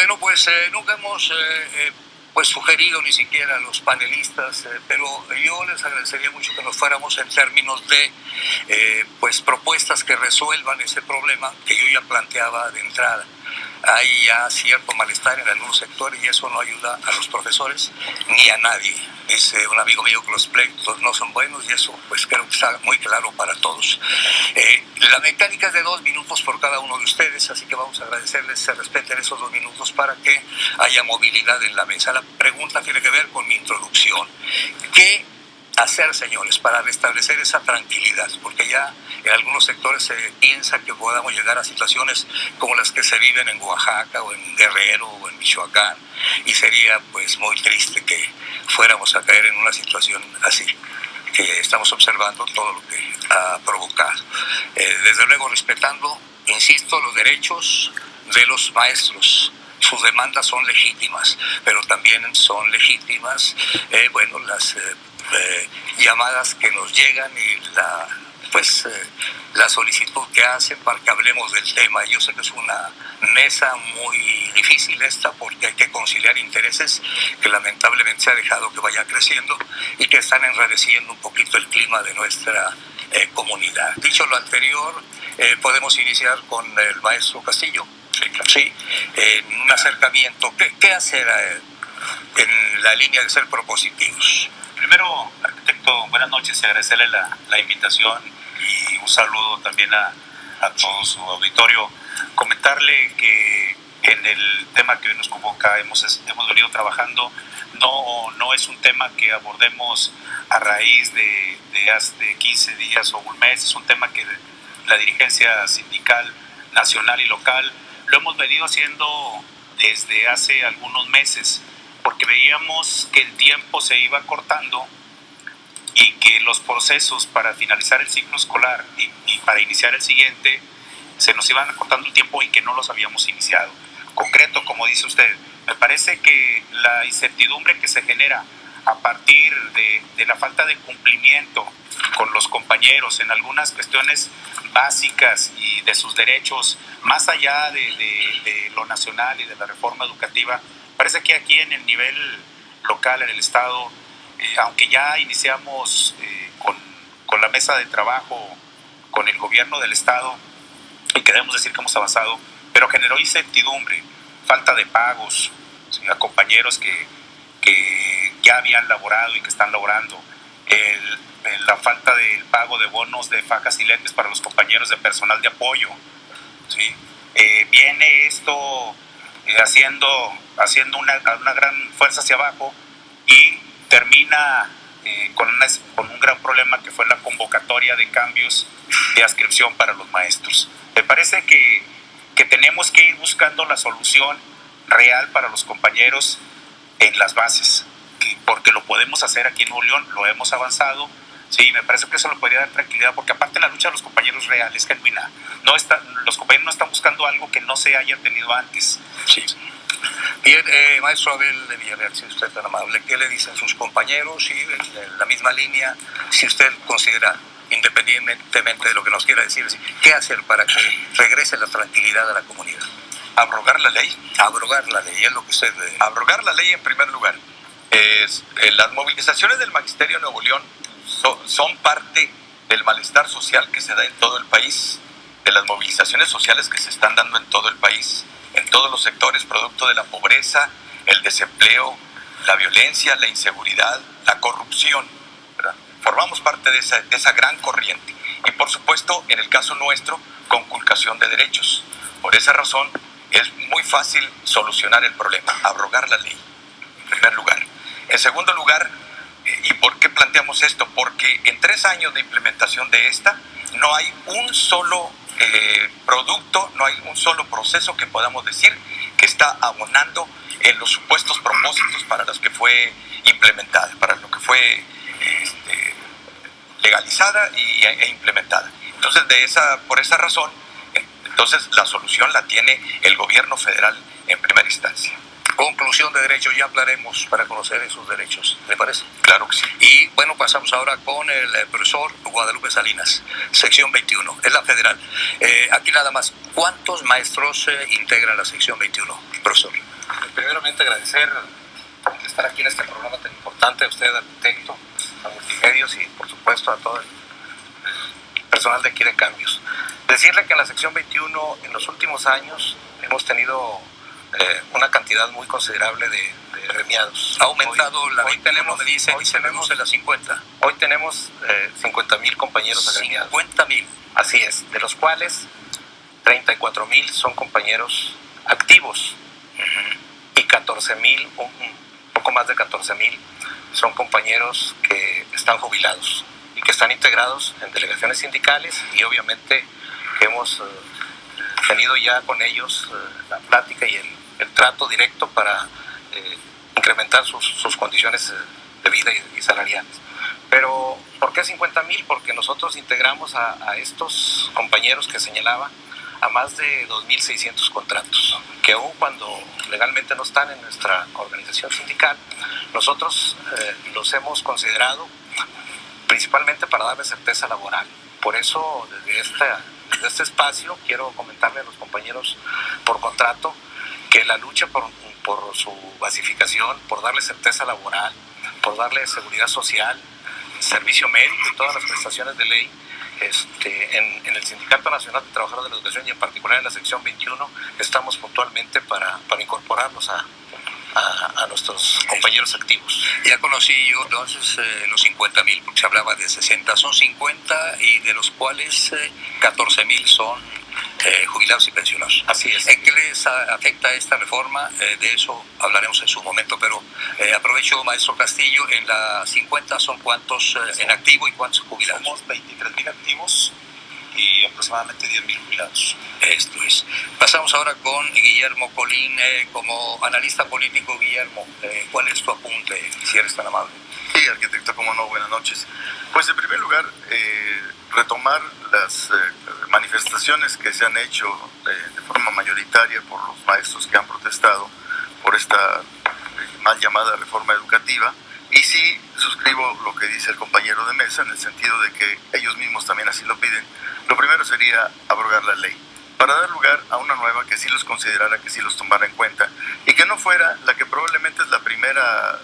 Bueno, pues nunca hemos pues sugerido ni siquiera a los panelistas, pero yo les agradecería mucho que nos fuéramos en términos de pues propuestas que resuelvan ese problema que yo ya planteaba de entrada. Hay ya cierto malestar en algunos sectores y eso no ayuda a los profesores ni a nadie. Dice un amigo mío que los pleitos no son buenos y eso pues creo que está muy claro para todos. La mecánica es de 2 minutos por cada uno de ustedes, así que vamos a agradecerles que se respeten esos 2 minutos para que haya movilidad en la mesa. La pregunta tiene que ver con mi introducción. ¿Qué hacer, señores, para restablecer esa tranquilidad? Porque ya en algunos sectores se piensa que podamos llegar a situaciones como las que se viven en Oaxaca o en Guerrero o en Michoacán, y sería pues muy triste que fuéramos a caer en una situación así, que estamos observando todo lo que ha provocado. Desde luego respetando, insisto, los derechos de los maestros. Sus demandas son legítimas, pero también son legítimas las llamadas que nos llegan y la solicitud que hacen para que hablemos del tema. Yo sé que es una mesa muy difícil esta, porque hay que conciliar intereses que lamentablemente se ha dejado que vaya creciendo y que están enrareciendo un poquito el clima de nuestra comunidad. Dicho lo anterior, podemos iniciar con el maestro Castillo. Sí, en un acercamiento. ¿Qué hacer en la línea de ser propositivos? Primero, arquitecto, buenas noches y agradecerle la invitación y un saludo también a todo su auditorio. Comentarle que en el tema que hoy nos convoca hemos venido trabajando. No es un tema que abordemos a raíz de hace 15 días o un mes. Es un tema que la dirigencia sindical nacional y local lo hemos venido haciendo desde hace algunos meses, porque veíamos que el tiempo se iba cortando y que los procesos para finalizar el ciclo escolar y para iniciar el siguiente se nos iban acortando el tiempo y que no los habíamos iniciado. Concreto, como dice usted, me parece que la incertidumbre que se genera a partir de la falta de cumplimiento con los compañeros en algunas cuestiones básicas y de sus derechos, más allá de lo nacional y de la reforma educativa, parece que aquí en el nivel local, en el Estado, aunque ya iniciamos con la mesa de trabajo, con el gobierno del Estado, y queremos decir que hemos avanzado, pero generó incertidumbre, falta de pagos, ¿sí?, a compañeros que ya habían laborado y que están laborando, la falta del pago de bonos de facas y lentes para los compañeros de personal de apoyo, ¿sí? Viene esto haciendo una gran fuerza hacia abajo y termina con un gran problema que fue la convocatoria de cambios de adscripción para los maestros. Me parece que tenemos que ir buscando la solución real para los compañeros en las bases, porque lo podemos hacer aquí en Nuevo León, lo hemos avanzado. Sí, me parece que eso lo podría dar tranquilidad, porque aparte la lucha de los compañeros real es genuina. Los compañeros no están buscando algo que no se haya tenido antes. Sí. Bien, maestro Abel de Villarreal, si usted es tan amable, ¿qué le dicen sus compañeros? Y en la misma línea, si usted considera, independientemente de lo que nos quiera decir, ¿qué hacer para que regrese la tranquilidad a la comunidad? Abrogar la ley. Abrogar la ley, es lo que usted... Abrogar la ley en primer lugar. Las movilizaciones del Magisterio de Nuevo León son parte del malestar social que se da en todo el país, de las movilizaciones sociales que se están dando en todo el país, en todos los sectores, producto de la pobreza, el desempleo, la violencia, la inseguridad, la corrupción, ¿verdad? Formamos parte de esa gran corriente. Y por supuesto, en el caso nuestro, conculcación de derechos. Por esa razón, es muy fácil solucionar el problema, abrogar la ley, en primer lugar. En segundo lugar, ¿y por qué planteamos esto? Porque en 3 años de implementación de esta, no hay un solo producto, no hay un solo proceso que podamos decir que está abonando en los supuestos propósitos para los que fue implementada, para lo que fue legalizada e implementada. Entonces, por esa razón, entonces la solución la tiene el gobierno federal en primera instancia. Conclusión de derechos, ya hablaremos para conocer esos derechos, ¿le parece? Claro que sí. Y bueno, pasamos ahora con el profesor Guadalupe Salinas, sección 21, es la federal. Aquí nada más, ¿cuántos maestros integran la sección 21, profesor? Primeramente agradecer estar aquí en este programa tan importante, a usted, al arquitecto, a Multimedios y por supuesto a todo el personal de aquí de Cambios. Decirle que en la sección 21 en los últimos años hemos tenido una cantidad muy considerable de agremiados. Ha aumentado la venta, me dicen, y tenemos en las 50. Hoy tenemos 50,000 compañeros agremiados. 50,000. Así es, de los cuales 34,000 son compañeros activos y 14,000, un poco más de 14,000 son compañeros que están jubilados y que están integrados en delegaciones sindicales, y obviamente que hemos tenido ya con ellos la plática y el trato directo para incrementar sus condiciones de vida y salariales. Pero ¿por qué 50,000? Porque nosotros integramos a estos compañeros que señalaba a más de 2,600 contratos, que aún cuando legalmente no están en nuestra organización sindical, nosotros los hemos considerado principalmente para darle certeza laboral. Por eso, desde este espacio, quiero comentarle a los compañeros por contrato que la lucha por su basificación, por darle certeza laboral, por darle seguridad social, servicio médico y todas las prestaciones de ley, en el Sindicato Nacional de Trabajadores de la Educación y en particular en la sección 21, estamos puntualmente para incorporarlos a nuestros compañeros activos. Ya conocí yo entonces los 50,000, porque se hablaba de 60, son 50 y de los cuales 14,000 son jubilados y pensionados. Así es. ¿En qué les afecta esta reforma? De eso hablaremos en su momento, pero aprovecho, maestro Castillo, en la 50 son cuántos en activo y cuántos jubilados. Somos 23,000 activos y aproximadamente 10,000 jubilados. Esto es. Pasamos ahora con Guillermo Colín. Como analista político, Guillermo, ¿cuál es tu apunte, si eres tan amable? Sí, arquitecto, cómo no, buenas noches. Pues en primer lugar, retomar las manifestaciones que se han hecho de forma mayoritaria por los maestros que han protestado por esta mal llamada reforma educativa. Y sí suscribo lo que dice el compañero de mesa, en el sentido de que ellos mismos también así lo piden. Lo primero sería abrogar la ley, para dar lugar a una nueva que sí los considerara, que sí los tomara en cuenta, y que no fuera la que probablemente es la primera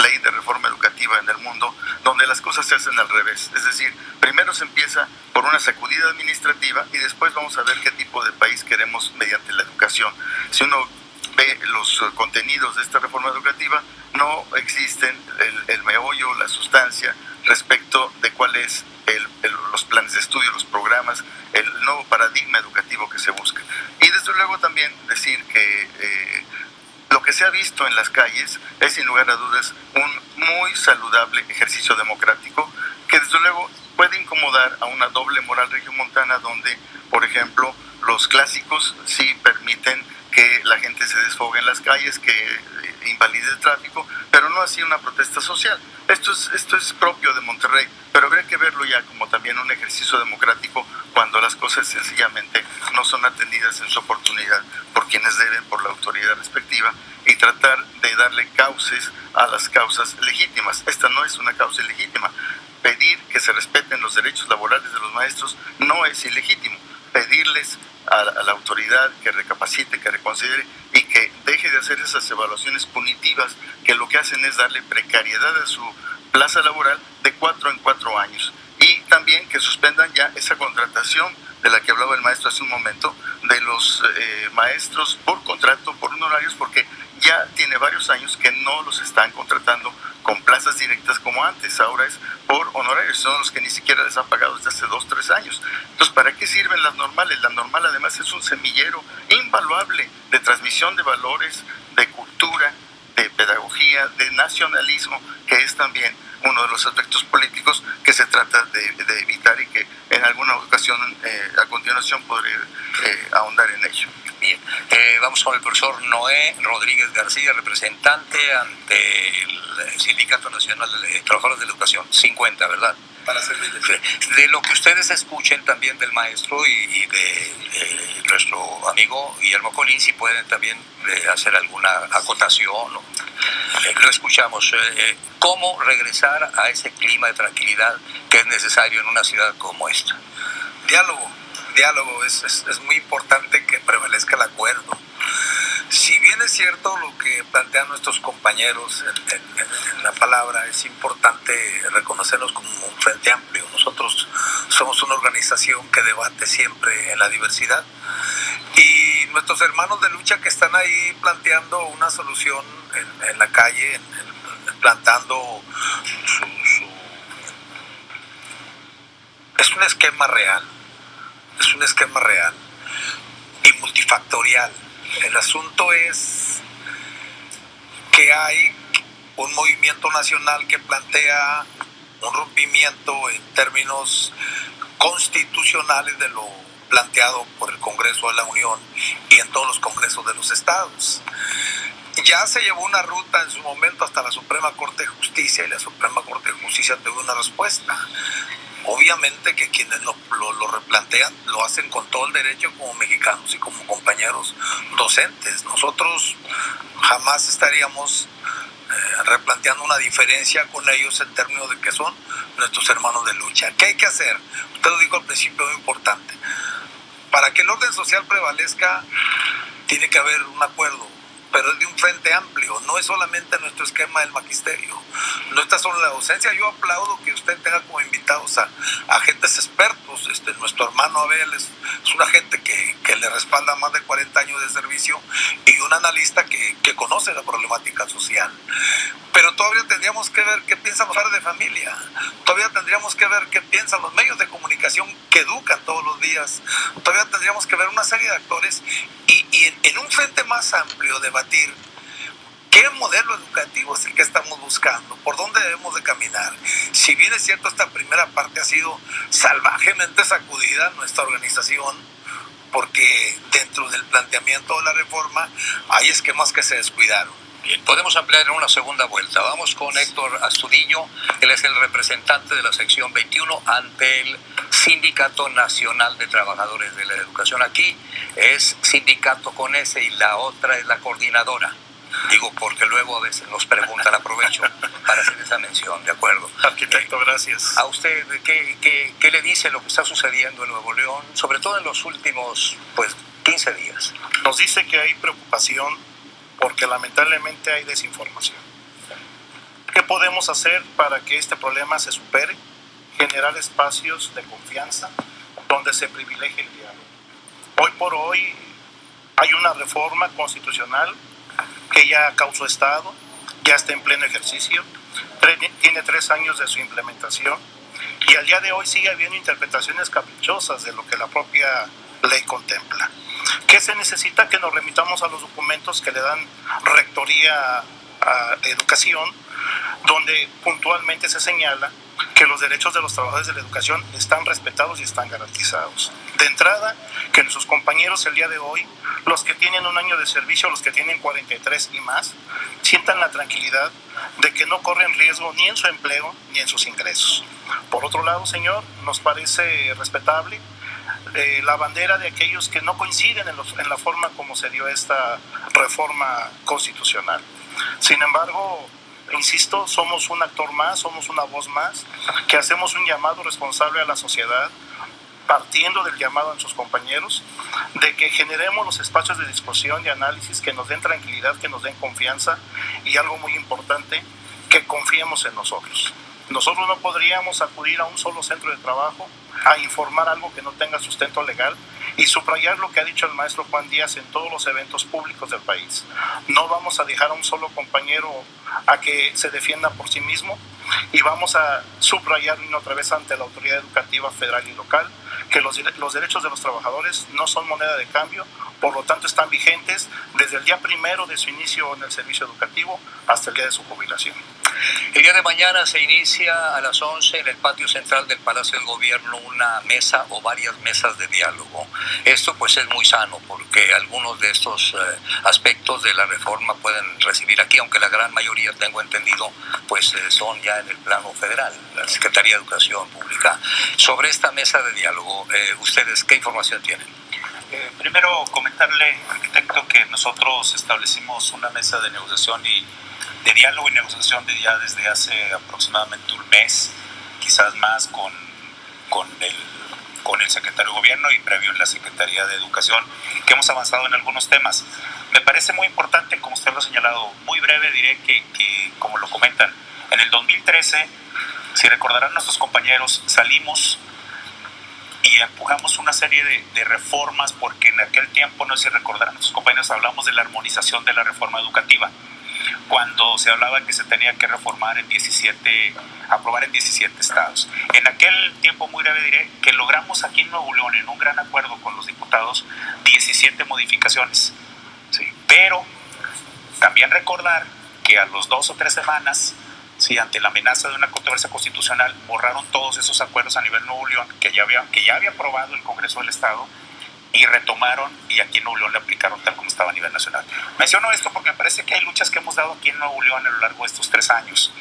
ley de reforma educativa en el mundo, donde las cosas se hacen al revés. Es decir, primero se empieza por una sacudida administrativa y después vamos a ver qué tipo de país queremos mediante la educación. Si uno ve los contenidos de esta reforma educativa, no existen el meollo, la sustancia respecto de cuál es los planes de estudio, los programas, el nuevo paradigma educativo que se busca. Y desde luego también decir que lo que se ha visto en las calles es sin lugar a dudas un muy saludable ejercicio democrático que desde luego puede incomodar a una doble moral regiomontana donde, por ejemplo, los clásicos sí permiten que la gente se desfogue en las calles, que invalide el tráfico, pero no así una protesta social. Esto es propio de Monterrey, pero habría que verlo ya como también un ejercicio democrático cuando las cosas sencillamente no son atendidas en su oportunidad por quienes deben, por la autoridad respectiva, y tratar de darle cauces a las causas legítimas. Esta no es una causa ilegítima. Pedir que se respeten los derechos laborales de los maestros no es ilegítimo. Pedirles a la autoridad que recapacite, que reconsidere y que deje de hacer esas evaluaciones punitivas que lo que hacen es darle precariedad a su plaza laboral de 4 en 4 años. Y también que suspendan ya esa contratación de la que hablaba el maestro hace un momento, de los maestros por contrato, por honorarios, porque ya tiene varios años que no los están contratando con plazas directas como antes. Ahora es por honorarios, son los que ni siquiera les han pagado desde hace 2 o 3 años. Entonces, ¿para qué sirven las normales? La normal además es un semillero invaluable de transmisión de valores, de cultura, de pedagogía, de nacionalismo, que es también uno de los aspectos políticos que se trata de evitar y que en alguna ocasión a continuación podré ahondar en ello. Bien, vamos con el profesor Noé Rodríguez García, representante ante el Sindicato Nacional de Trabajadores de la Educación, 50, ¿verdad? Para servirles. De lo que ustedes escuchen también del maestro y de nuestro amigo Guillermo Colín, si pueden también hacer alguna acotación, ¿no? Lo escuchamos. ¿Cómo regresar a ese clima de tranquilidad que es necesario en una ciudad como esta? Diálogo, es muy importante que prevalezca el acuerdo. Si bien es cierto lo que plantean nuestros compañeros en la palabra, es importante reconocernos como un frente amplio. Nosotros somos una organización que debate siempre en la diversidad. Y nuestros hermanos de lucha que están ahí planteando una solución en la calle, plantando es un esquema real, y multifactorial. El asunto es que hay un movimiento nacional que plantea un rompimiento en términos constitucionales de lo planteado por el Congreso de la Unión y en todos los congresos de los estados. Ya se llevó una ruta en su momento hasta la Suprema Corte de Justicia, y la Suprema Corte de Justicia tuvo una respuesta. Obviamente que quienes lo replantean lo hacen con todo el derecho como mexicanos y como compañeros docentes. Nosotros jamás estaríamos replanteando una diferencia con ellos en términos de que son nuestros hermanos de lucha. ¿Qué hay que hacer? Usted lo dijo al principio, muy importante. Para que el orden social prevalezca, tiene que haber un acuerdo, pero es de un frente amplio, no es solamente nuestro esquema del magisterio, no está solo la docencia. Yo aplaudo que usted tenga como invitados a agentes expertos. Nuestro hermano Abel es un agente que le respalda más de 40 años de servicio y un analista que conoce la problemática social. Pero todavía tendríamos que ver qué piensan los padres de familia, todavía tendríamos que ver qué piensan los medios de comunicación que educan todos los días, todavía tendríamos que ver una serie de actores y en un frente más amplio debatir qué modelo educativo es el que estamos buscando, por dónde debemos de caminar. Si bien es cierto, esta primera parte ha sido salvajemente sacudida nuestra organización, porque dentro del planteamiento de la reforma hay esquemas que se descuidaron. Bien, podemos ampliar en una segunda vuelta. Vamos con Héctor Astudillo. Él es el representante de la sección 21 ante el Sindicato Nacional de Trabajadores de la Educación. Aquí es sindicato con S y la otra es la coordinadora. Digo porque luego a veces nos preguntan, aprovecho para hacer esa mención, ¿de acuerdo? Arquitecto, gracias. ¿A usted qué le dice lo que está sucediendo en Nuevo León, sobre todo en los últimos 15 días? Nos dice que hay preocupación porque lamentablemente hay desinformación. ¿Qué podemos hacer para que este problema se supere? Generar espacios de confianza donde se privilegie el diálogo. Hoy por hoy hay una reforma constitucional que ya causó Estado, ya está en pleno ejercicio, tiene 3 años de su implementación y al día de hoy sigue habiendo interpretaciones caprichosas de lo que la propia ley contempla. ¿Qué se necesita? Que nos remitamos a los documentos que le dan rectoría a educación, donde puntualmente se señala que los derechos de los trabajadores de la educación están respetados y están garantizados. De entrada, que nuestros compañeros el día de hoy, los que tienen 1 año de servicio, los que tienen 43 y más, sientan la tranquilidad de que no corren riesgo ni en su empleo ni en sus ingresos. Por otro lado, señor, nos parece respetable la bandera de aquellos que no coinciden en la forma como se dio esta reforma constitucional. Sin embargo, insisto, somos un actor más, somos una voz más, que hacemos un llamado responsable a la sociedad, partiendo del llamado a nuestros compañeros, de que generemos los espacios de discusión y análisis que nos den tranquilidad, que nos den confianza y algo muy importante, que confiemos en nosotros. Nosotros no podríamos acudir a un solo centro de trabajo a informar algo que no tenga sustento legal y subrayar lo que ha dicho el maestro Juan Díaz en todos los eventos públicos del país. No vamos a dejar a un solo compañero a que se defienda por sí mismo y vamos a subrayar una otra vez ante la autoridad educativa federal y local que los derechos de los trabajadores no son moneda de cambio, por lo tanto están vigentes desde el día primero de su inicio en el servicio educativo hasta el día de su jubilación. El día de mañana se inicia a las 11 en el patio central del Palacio del Gobierno una mesa o varias mesas de diálogo. Esto pues es muy sano porque algunos de estos aspectos de la reforma pueden recibir aquí, aunque la gran mayoría, tengo entendido, pues son ya en el plano federal, la Secretaría de Educación Pública. Sobre esta mesa de diálogo, ¿ustedes qué información tienen? Primero comentarle, arquitecto, que nosotros establecimos una mesa de negociación y de diálogo y negociación ya desde hace aproximadamente un mes, quizás más, con con el secretario de Gobierno y previo en la Secretaría de Educación, que hemos avanzado en algunos temas. Me parece muy importante, como usted lo ha señalado, muy breve diré que como lo comentan, en el 2013, si recordarán nuestros compañeros, salimos y empujamos una serie de reformas, porque en aquel tiempo, no sé si recordarán nuestros compañeros, hablamos de la armonización de la reforma educativa, cuando se hablaba que se tenía que aprobar en 17 estados. En aquel tiempo, muy breve diré, que logramos aquí en Nuevo León, en un gran acuerdo con los diputados, 17 modificaciones. Sí. Pero también recordar que a los 2 o 3 semanas, sí, ante la amenaza de una controversia constitucional, borraron todos esos acuerdos a nivel Nuevo León que ya había aprobado el Congreso del Estado, y retomaron, y aquí en Nuevo León le aplicaron tal como estaba a nivel nacional. Menciono esto porque me parece que hay luchas que hemos dado aquí en Nuevo León a lo largo de estos 3 años.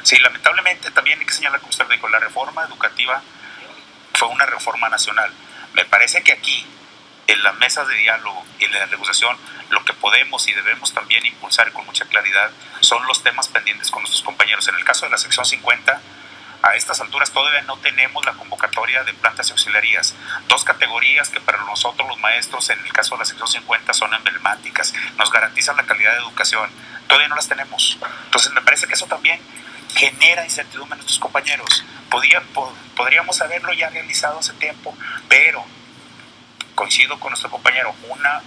Sí, lamentablemente también hay que señalar, como usted dijo, la reforma educativa fue una reforma nacional. Me parece que aquí, en las mesas de diálogo y en la negociación, lo que podemos y debemos también impulsar con mucha claridad son los temas pendientes con nuestros compañeros. En el caso de la sección 50, a estas alturas todavía no tenemos la convocatoria de plantas y auxiliarías, 2 categorías que para nosotros los maestros, en el caso de la sección 50, son emblemáticas, nos garantizan la calidad de educación, todavía no las tenemos. Entonces me parece que eso también genera incertidumbre en nuestros compañeros. Podríamos haberlo ya realizado hace tiempo, pero coincido con nuestro compañero, una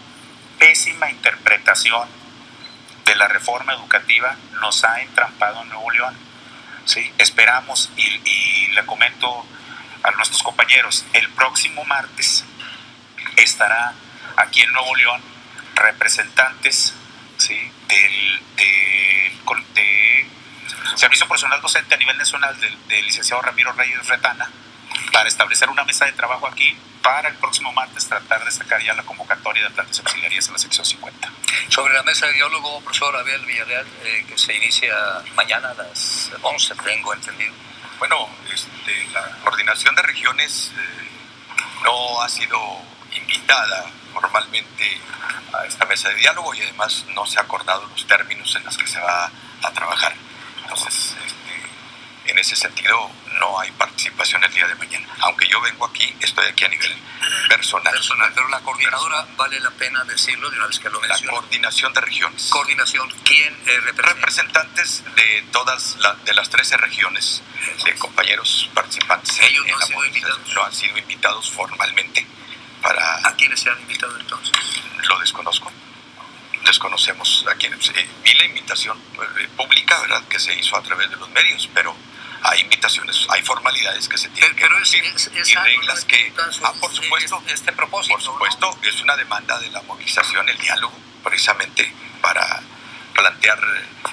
pésima interpretación de la reforma educativa nos ha entrampado en Nuevo León. Sí, esperamos y le comento a nuestros compañeros, el próximo martes estará aquí en Nuevo León representantes, ¿sí?, del Servicio Profesional Docente a nivel nacional del licenciado Ramiro Reyes Retana, para establecer una mesa de trabajo aquí para el próximo martes tratar de sacar ya la convocatoria de plantas auxiliarías en la sección 50. Sobre la mesa de diálogo, profesor Abel Villarreal, que se inicia mañana a las 11, tengo entendido. Bueno, la coordinación de regiones no ha sido invitada formalmente a esta mesa de diálogo, y además no se ha acordado los términos en los que se va a trabajar. Entonces, en ese sentido, no hay participación el día de mañana. Aunque yo vengo aquí, estoy aquí a nivel personal. Pero la coordinadora, vale la pena decirlo de una vez que lo menciona. La coordinación de regiones. Coordinación, ¿quién representa? Representantes de todas de las 13 regiones, de compañeros participantes. ¿Ellos no han sido invitados? No han sido invitados formalmente para... ¿A quiénes se han invitado entonces? Lo desconozco. Desconocemos a quienes. Vi la invitación pública, ¿verdad?, que se hizo a través de los medios, pero hay invitaciones, hay formalidades que se tienen que cumplir, y reglas que... por supuesto, este propósito. Por supuesto, ¿no? Es una demanda de la movilización, el diálogo, precisamente para plantear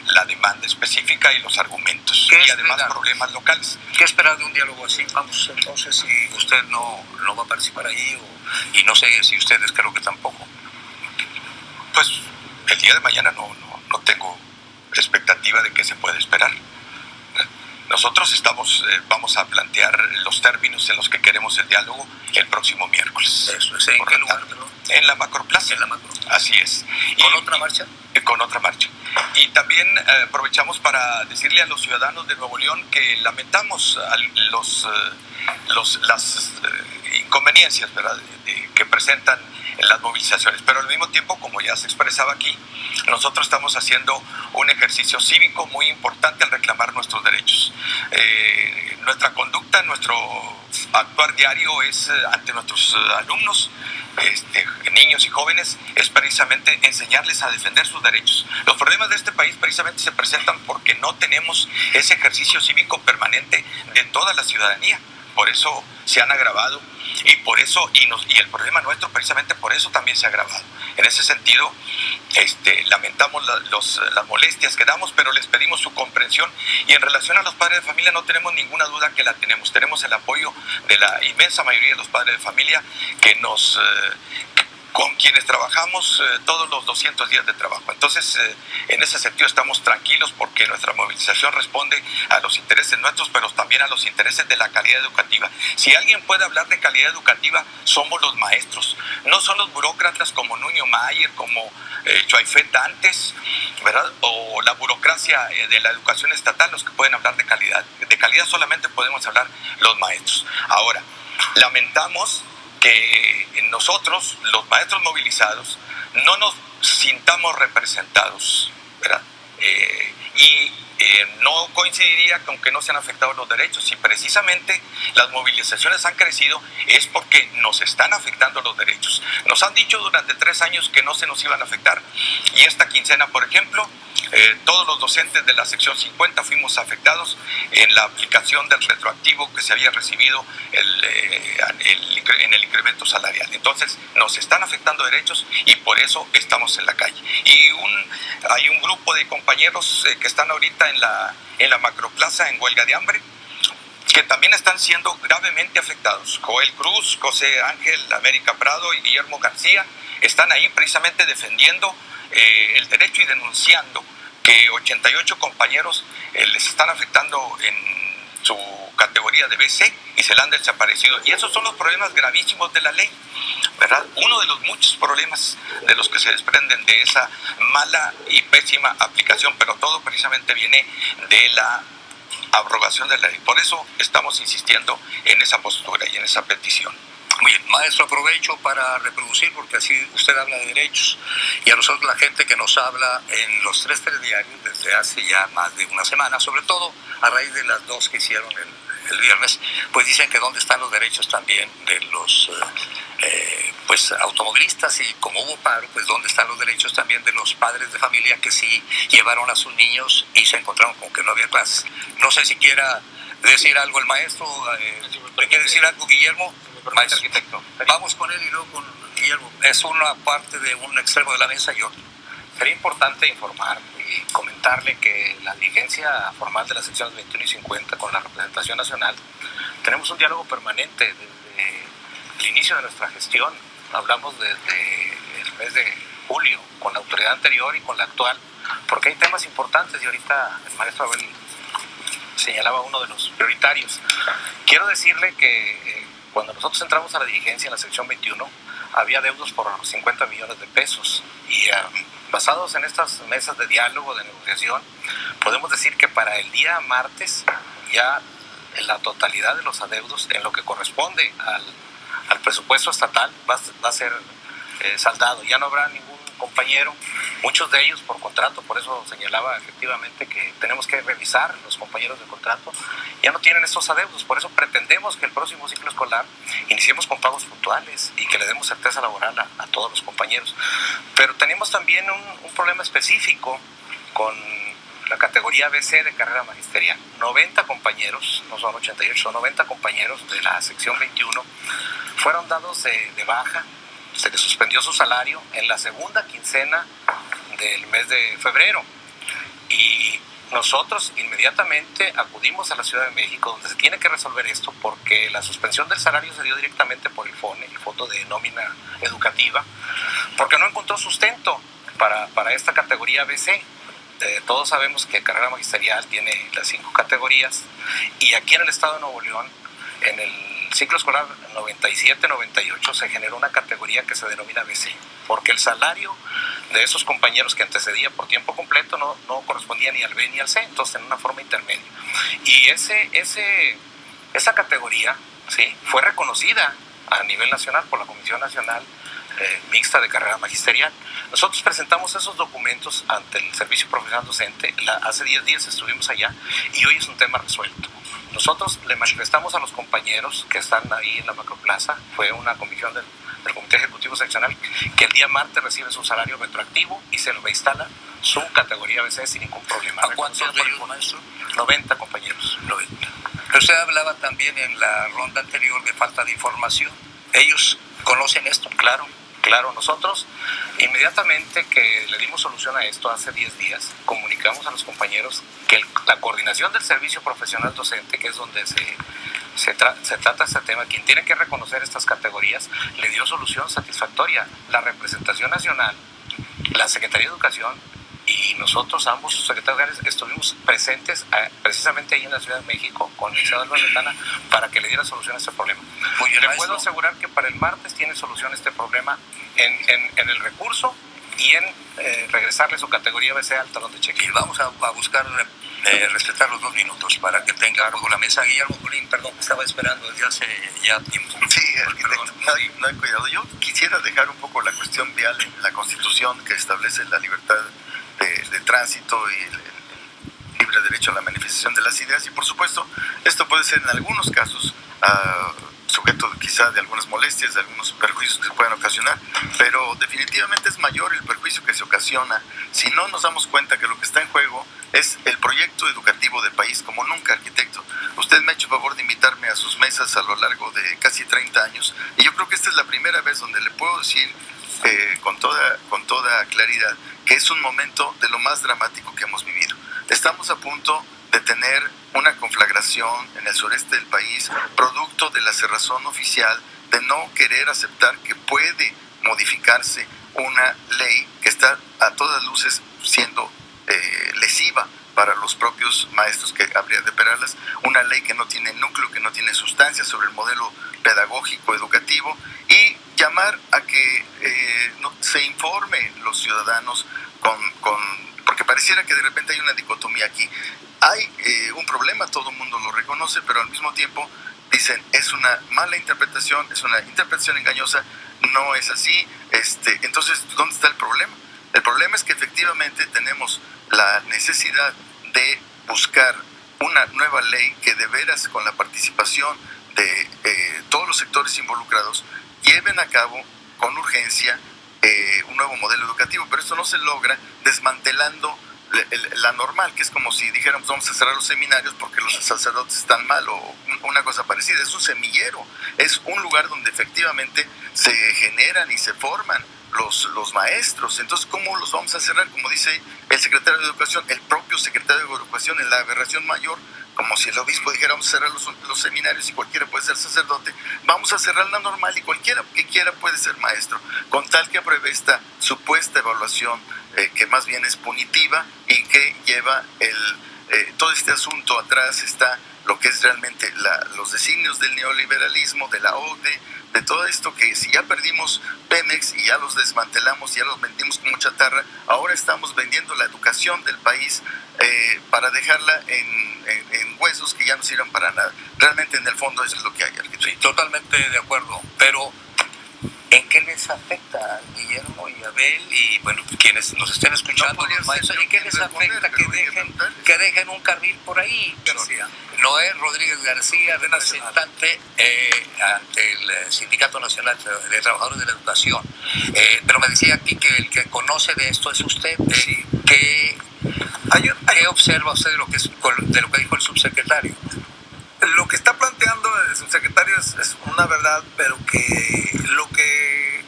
la demanda específica y los argumentos, y además problemas locales. ¿Qué esperar de un diálogo así? Vamos, entonces, si usted no va a participar ahí, y no sé si ustedes, creo que tampoco. Pues el día de mañana no tengo expectativa de qué se puede esperar. Nosotros vamos a plantear los términos en los que queremos el diálogo el próximo miércoles. Eso es. ¿En qué lugar? En la Macroplaza. En la Macro. Así es. ¿Con otra marcha? Con otra marcha. Y también aprovechamos para decirle a los ciudadanos de Nuevo León que lamentamos las inconveniencias, ¿verdad?, que presentan las movilizaciones, pero al mismo tiempo, como ya se expresaba aquí, nosotros estamos haciendo un ejercicio cívico muy importante al reclamar nuestros derechos. Nuestra conducta, nuestro actuar diario es ante nuestros alumnos, niños y jóvenes, es precisamente enseñarles a defender sus derechos. Los problemas de este país precisamente se presentan porque no tenemos ese ejercicio cívico permanente de toda la ciudadanía. Por eso se han agravado, y por eso y el problema nuestro precisamente por eso también se ha agravado. En ese sentido, lamentamos las molestias que damos, pero les pedimos su comprensión, y en relación a los padres de familia no tenemos ninguna duda que la tenemos. Tenemos el apoyo de la inmensa mayoría de los padres de familia con quienes trabajamos todos los 200 días de trabajo. Entonces, en ese sentido estamos tranquilos porque nuestra movilización responde a los intereses nuestros, pero también a los intereses de la calidad educativa. Si alguien puede hablar de calidad educativa, somos los maestros. No son los burócratas como Nuño Mayer, como Choaifet antes, ¿verdad?, o la burocracia de la educación estatal los que pueden hablar de calidad. De calidad solamente podemos hablar los maestros. Ahora, Lamentamos que nosotros, los maestros movilizados, no nos sintamos representados, ¿verdad? No coincidiría con que no se han afectado los derechos, y precisamente las movilizaciones han crecido es porque nos están afectando los derechos. Nos han dicho durante 3 años que no se nos iban a afectar, y esta quincena, por ejemplo, todos los docentes de la sección 50 fuimos afectados en la aplicación del retroactivo que se había recibido en el incremento salarial. Entonces nos están afectando derechos y por eso estamos en la calle. Y hay un grupo de compañeros que están ahorita en la macroplaza en huelga de hambre, que también están siendo gravemente afectados. Joel Cruz, José Ángel América Prado y Guillermo García están ahí precisamente defendiendo el derecho y denunciando que 88 compañeros les están afectando en su categoría de BC y se la han desaparecido. Y esos son los problemas gravísimos de la ley, ¿verdad? Uno de los muchos problemas de los que se desprenden de esa mala y pésima aplicación, pero todo precisamente viene de la abrogación de la ley. Por eso estamos insistiendo en esa postura y en esa petición. Muy bien, maestro, aprovecho para reproducir, porque así usted habla de derechos, y a nosotros la gente que nos habla en los 3 telediarios desde hace ya más de una semana, sobre todo a raíz de las 2 que hicieron el viernes, pues dicen que dónde están los derechos también de los pues automovilistas, y como hubo paro, pues dónde están los derechos también de los padres de familia que sí llevaron a sus niños y se encontraron con que no había clases. No sé si quiera decir algo el maestro, ¿le quiere decir algo Guillermo? Maestro arquitecto. Vamos con él y luego con Guillermo. Es una parte de un extremo de la mesa y otro. Sería importante informar y comentarle que la dirigencia formal de las secciones 21 y 50 con la representación nacional tenemos un diálogo permanente desde el inicio de nuestra gestión. Hablamos desde el mes de julio con la autoridad anterior y con la actual, porque hay temas importantes y ahorita el maestro Abel señalaba uno de los prioritarios. Quiero decirle que cuando nosotros entramos a la dirigencia en la sección 21, había deudos por 50 millones de pesos y basados en estas mesas de diálogo, de negociación, podemos decir que para el día martes ya la totalidad de los adeudos en lo que corresponde al presupuesto estatal va a ser saldado. Ya no habrá ningún compañero, muchos de ellos por contrato, por eso señalaba efectivamente que tenemos que revisar los compañeros de contrato, ya no tienen estos adeudos, por eso pretendemos que el próximo ciclo escolar iniciemos con pagos puntuales y que le demos certeza laboral a todos los compañeros. Pero tenemos también un problema específico con la categoría BC de carrera magisterial. 90 compañeros, no son 88, son 90 compañeros de la sección 21 fueron dados de baja. Se les suspendió su salario en la segunda quincena del mes de febrero y nosotros inmediatamente acudimos a la Ciudad de México, donde se tiene que resolver esto, porque la suspensión del salario se dio directamente por el FONE, el Fondo de Nómina Educativa, porque no encontró sustento para esta categoría BC. Todos sabemos que carrera magisterial tiene las 5 categorías y aquí en el estado de Nuevo León, en el ciclo escolar 97-98 se generó una categoría que se denomina BC, porque el salario de esos compañeros que antecedía por tiempo completo no correspondía ni al B ni al C, entonces en una forma intermedia. Y esa categoría, ¿sí?, fue reconocida a nivel nacional por la Comisión Nacional Mixta de Carrera Magisterial. Nosotros presentamos esos documentos ante el Servicio Profesional Docente, hace 10 días estuvimos allá y hoy es un tema resuelto. Nosotros le manifestamos a los compañeros que están ahí en la macroplaza, fue una comisión del Comité Ejecutivo Seccional, que el día martes recibe su salario retroactivo y se lo instala su categoría BC sin ningún problema. ¿A cuántos de ellos, maestro? 90 compañeros. 90. Pero usted hablaba también en la ronda anterior de falta de información. ¿Ellos conocen esto? Claro, nosotros inmediatamente que le dimos solución a esto hace 10 días, comunicamos a los compañeros que la coordinación del servicio profesional docente, que es donde se trata este tema, quien tiene que reconocer estas categorías, le dio solución satisfactoria. La representación nacional, la Secretaría de Educación y nosotros, ambos sus secretarios, estuvimos presentes precisamente ahí en la Ciudad de México con el licenciado Álvaro Letana para que le diera solución a este problema. Muy bien, le puedo asegurar que para el martes tiene solución este problema en el recurso y en regresarle su categoría BC al talón de cheque. Y vamos a buscar respetar los 2 minutos para que tenga algo la mesa. Guillermo Colín, perdón, estaba esperando desde hace ya tiempo. Sí, arquitecto, no hay cuidado. Yo quisiera dejar un poco la cuestión vial en la Constitución, que establece la libertad de tránsito y el libre derecho a la manifestación de las ideas, y por supuesto esto puede ser en algunos casos sujeto quizá de algunas molestias, de algunos perjuicios que se puedan ocasionar, pero definitivamente es mayor el perjuicio que se ocasiona si no nos damos cuenta que lo que está en juego es el proyecto educativo de país como nunca, arquitecto. Usted me ha hecho favor de invitarme a sus mesas a lo largo de casi 30 años, y yo creo que esta es la primera vez donde le puedo decir con toda claridad que es un momento de lo más dramático que hemos vivido. Estamos a punto de tener una conflagración en el sureste del país, producto de la cerrazón oficial de no querer aceptar que puede modificarse una ley que está a todas luces siendo lesiva para los propios maestros que habría de operarlas, una ley que no tiene núcleo, que no tiene sustancia sobre el modelo pedagógico educativo, y llamar a que se informe los ciudadanos porque pareciera que de repente hay una dicotomía aquí. Hay un problema, todo el mundo lo reconoce, pero al mismo tiempo dicen es una mala interpretación, es una interpretación engañosa, no es así. Entonces, ¿dónde está el problema? El problema es que efectivamente tenemos la necesidad de buscar una nueva ley que de veras, con la participación de todos los sectores involucrados, lleven a cabo con urgencia un nuevo modelo educativo, pero esto no se logra desmantelando la normal, que es como si dijéramos vamos a cerrar los seminarios porque los sacerdotes están mal o una cosa parecida. Es un semillero, es un lugar donde efectivamente se generan y se forman los maestros. Entonces, ¿cómo los vamos a cerrar? Como dice el secretario de Educación, el propio secretario de Educación, en la aberración mayor, como si el obispo dijera vamos a cerrar los seminarios y cualquiera puede ser sacerdote, vamos a cerrar la normal y cualquiera que quiera puede ser maestro, con tal que apruebe esta supuesta evaluación que más bien es punitiva y que lleva todo este asunto. Atrás está lo que es realmente los designios del neoliberalismo, de la OCDE, de todo esto que si ya perdimos Pemex y ya los desmantelamos, ya los vendimos como chatarra, ahora estamos vendiendo la educación del país para dejarla en huesos que ya no sirven para nada. Realmente en el fondo eso es lo que hay, arquitecto. Sí, totalmente de acuerdo, pero ¿en qué les afecta, Guillermo y Abel y bueno, quienes nos estén escuchando, los maestros, ¿en qué les afecta que dejen un carril por ahí? Noé Rodríguez García, representante ante el Sindicato Nacional de Trabajadores de la Educación. Pero me decía aquí que el que conoce de esto es usted. ¿Qué observa usted de lo que dijo el subsecretario? Lo que está planteando el subsecretario es una verdad, pero que lo que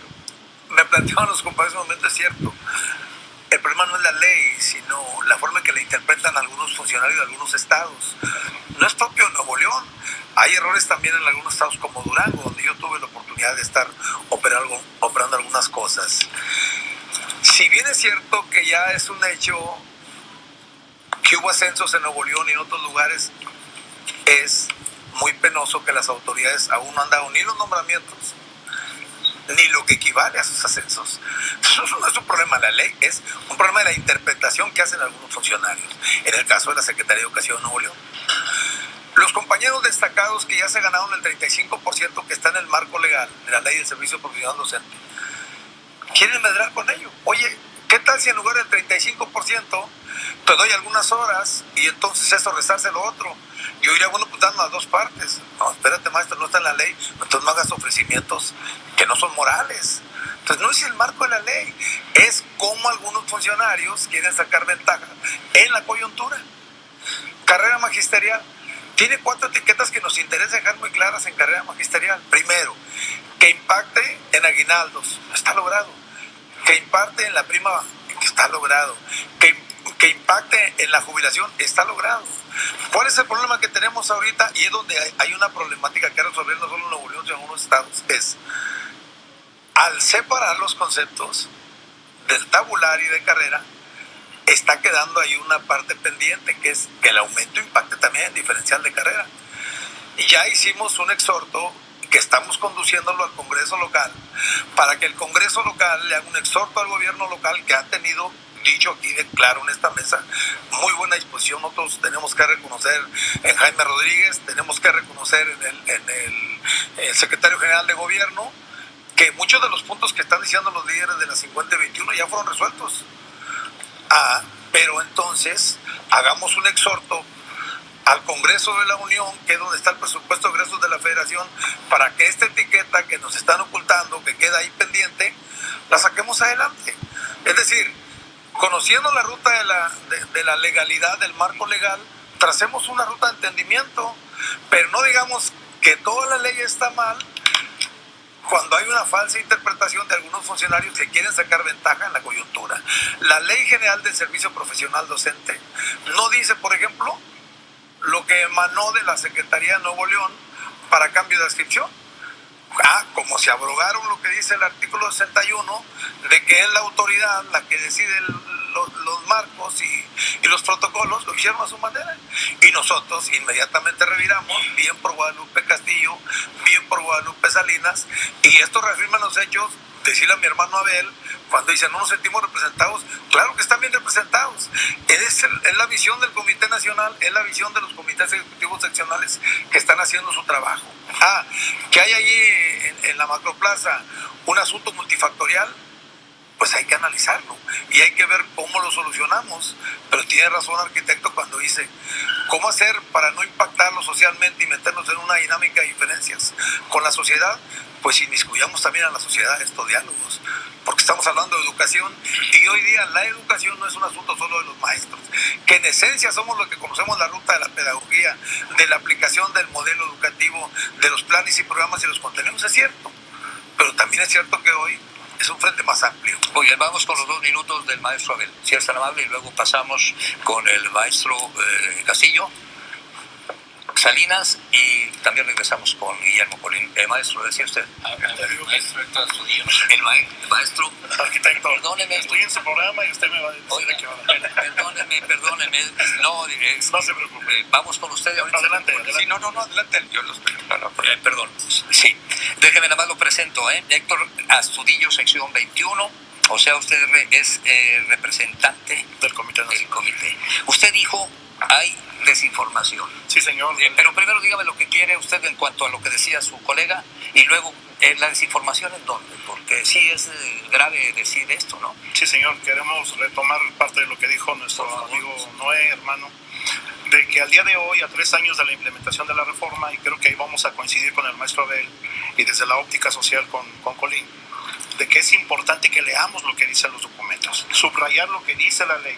me planteaban los compañeros en un momento es cierto. El problema no es la ley, sino la forma en que la interpretan algunos funcionarios de algunos estados. No es propio de Nuevo León. Hay errores también en algunos estados como Durango, donde yo tuve la oportunidad de estar operando algunas cosas. Si bien es cierto que ya es un hecho que hubo ascensos en Nuevo León y en otros lugares, es muy penoso que las autoridades aún no han dado ni los nombramientos ni lo que equivale a esos ascensos. Eso no es un problema de la ley, es un problema de la interpretación que hacen algunos funcionarios. En el caso de la Secretaría de Educación de Nuevo León, los compañeros destacados que ya se ganaron el 35% que está en el marco legal de la ley del servicio profesional docente, quieren medrar con ello. Oye, ¿qué tal si en lugar del 35% te doy algunas horas y entonces eso resarce lo otro? Yo diría, bueno, pues dan las dos partes. No, espérate, maestro, no está en la ley, entonces no hagas ofrecimientos que no son morales. Entonces no es el marco de la ley, es como algunos funcionarios quieren sacar ventaja en la coyuntura. Carrera magisterial. Tiene 4 etiquetas que nos interesa dejar muy claras en carrera magisterial. Primero, que impacte en aguinaldos, está logrado. Que impacte en la prima, está logrado. Que impacte en la jubilación, está logrado. ¿Cuál es el problema que tenemos ahorita? Y es donde hay una problemática que resolver no solo en Nuevo León, sino en algunos estados. Es, al separar los conceptos del tabular y de carrera, está quedando ahí una parte pendiente, que es que el aumento impacte también en diferencial de carrera. Y ya hicimos un exhorto que estamos conduciéndolo al Congreso local, para que el Congreso local le haga un exhorto al gobierno local, que ha tenido, dicho aquí de claro en esta mesa, muy buena disposición. Nosotros tenemos que reconocer en Jaime Rodríguez, tenemos que reconocer en el secretario general de gobierno, que muchos de los puntos que están diciendo los líderes de la 50 y 21 ya fueron resueltos. Pero entonces hagamos un exhorto al Congreso de la Unión, que es donde está el presupuesto de egresos de la Federación, para que esta etiqueta que nos están ocultando, que queda ahí pendiente, la saquemos adelante. Es decir, conociendo la ruta de la legalidad, del marco legal, tracemos una ruta de entendimiento, pero no digamos que toda la ley está mal cuando hay una falsa interpretación de algunos funcionarios que quieren sacar ventaja en la coyuntura. La Ley General del Servicio Profesional Docente no dice, por ejemplo, lo que emanó de la Secretaría de Nuevo León para cambio de adscripción. Como se abrogaron lo que dice el artículo 61, de que es la autoridad la que decide los marcos y los protocolos, lo hicieron a su manera. Y nosotros inmediatamente reviramos, bien por Guadalupe Castillo, bien por Guadalupe Salinas, y esto reafirma los hechos. Decirle a mi hermano Abel, cuando dice no nos sentimos representados, claro que están bien representados. Es la visión del Comité Nacional, es la visión de los comités ejecutivos seccionales que están haciendo su trabajo. Que hay allí en la macroplaza un asunto multifactorial, pues hay que analizarlo y hay que ver cómo lo solucionamos. Pero tiene razón arquitecto cuando dice cómo hacer para no impactarlo socialmente y meternos en una dinámica de diferencias con la sociedad. Pues inmiscuyamos también a la sociedad en estos diálogos, porque estamos hablando de educación, y hoy día la educación no es un asunto solo de los maestros, que en esencia somos los que conocemos la ruta de la pedagogía, de la aplicación del modelo educativo, de los planes y programas y los contenidos, es cierto, pero también es cierto que hoy es un frente más amplio. Muy bien, vamos con los 2 minutos del maestro Abel, si es tan amable, y luego pasamos con el maestro Castillo, Salinas, y también regresamos con Guillermo Colín. Maestro, decía usted. El maestro Héctor Astudillo. El maestro. Arquitecto. Perdóneme. Estoy en su programa y usted me va a decir. Oiga, perdóneme. No se preocupe. Vamos con usted. Adelante. Sí, no, adelante. Yo los perdón. Sí. Déjeme nada más lo presento. Héctor Astudillo, sección 21. O sea, usted es representante del Comité Nacional. Usted dijo, hay desinformación. Sí, señor. Pero primero dígame lo que quiere usted en cuanto a lo que decía su colega, y luego la desinformación en dónde, porque sí es grave decir esto, ¿no? Sí, señor. Queremos retomar parte de lo que dijo nuestro amigo Noé, hermano, de que al día de hoy, a 3 años de la implementación de la reforma, y creo que ahí vamos a coincidir con el maestro Abel y desde la óptica social con Colín, de que es importante que leamos lo que dicen los documentos, subrayar lo que dice la ley,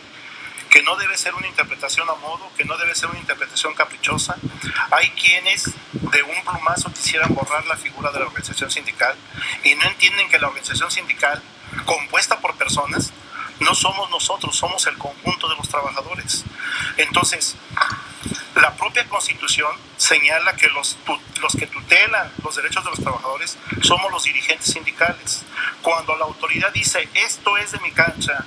que no debe ser una interpretación a modo, que no debe ser una interpretación caprichosa. Hay quienes de un plumazo quisieran borrar la figura de la organización sindical y no entienden que la organización sindical, compuesta por personas, no somos nosotros, somos el conjunto de los trabajadores. Entonces, la propia Constitución señala que los que tutelan los derechos de los trabajadores somos los dirigentes sindicales. Cuando la autoridad dice, esto es de mi cancha,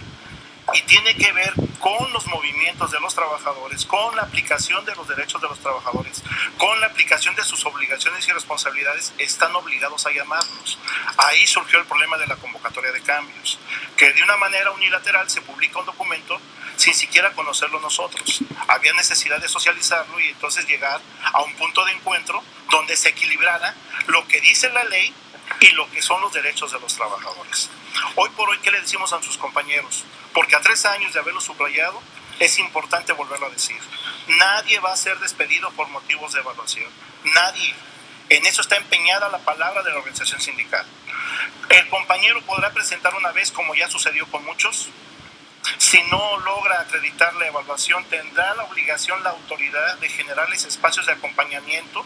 y tiene que ver con los movimientos de los trabajadores, con la aplicación de los derechos de los trabajadores, con la aplicación de sus obligaciones y responsabilidades, están obligados a llamarnos. Ahí surgió el problema de la convocatoria de cambios, que de una manera unilateral se publica un documento sin siquiera conocerlo nosotros. Había necesidad de socializarlo y entonces llegar a un punto de encuentro donde se equilibrara lo que dice la ley y lo que son los derechos de los trabajadores. Hoy por hoy, ¿qué le decimos a sus compañeros? Porque a 3 años de haberlo subrayado, es importante volverlo a decir. Nadie va a ser despedido por motivos de evaluación. Nadie. En eso está empeñada la palabra de la organización sindical. El compañero podrá presentar una vez, como ya sucedió con muchos. Si no logra acreditar la evaluación, tendrá la obligación la autoridad de generarles espacios de acompañamiento,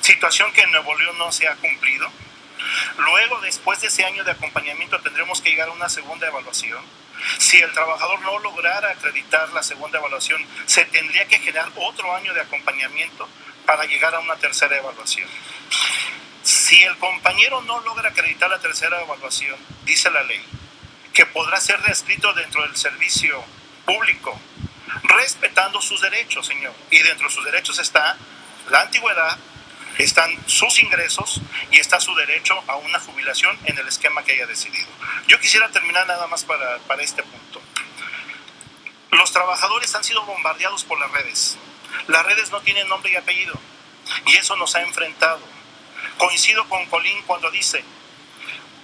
situación que en Nuevo León no se ha cumplido. Luego, después de ese año de acompañamiento, tendremos que llegar a una segunda evaluación. Si el trabajador no lograra acreditar la segunda evaluación, se tendría que generar otro año de acompañamiento para llegar a una tercera evaluación. Si el compañero no logra acreditar la tercera evaluación, dice la ley, que podrá ser descrito dentro del servicio público, respetando sus derechos, señor. Y dentro de sus derechos está la antigüedad, están sus ingresos y está su derecho a una jubilación en el esquema que haya decidido. Yo quisiera terminar nada más para este punto. Los trabajadores han sido bombardeados por las redes. Las redes no tienen nombre y apellido y eso nos ha enfrentado. Coincido con Colín cuando dice: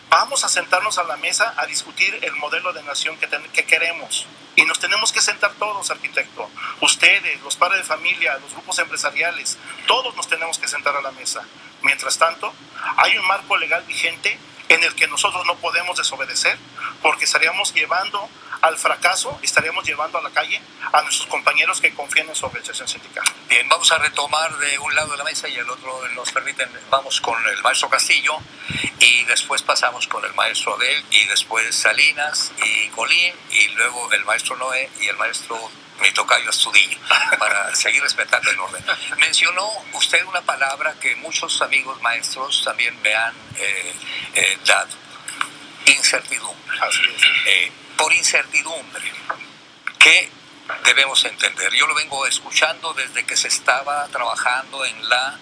vamos a sentarnos a la mesa a discutir el modelo de nación que queremos. Y nos tenemos que sentar todos, arquitecto. Ustedes, los padres de familia, los grupos empresariales, todos nos tenemos que sentar a la mesa. Mientras tanto, hay un marco legal vigente en el que nosotros no podemos desobedecer, porque estaríamos llevando al fracaso, estaríamos llevando a la calle a nuestros compañeros que confían en su organización sindical. Bien, vamos a retomar de un lado de la mesa y el otro, nos permiten, vamos con el maestro Castillo y después pasamos con el maestro Abel y después Salinas y Colín y luego el maestro Noé y el maestro mi tocayo Astudillo, para seguir respetando el orden. Mencionó usted una palabra que muchos amigos maestros también me han dado: incertidumbre. Así es. Por incertidumbre, ¿qué debemos entender? Yo lo vengo escuchando desde que se estaba trabajando en la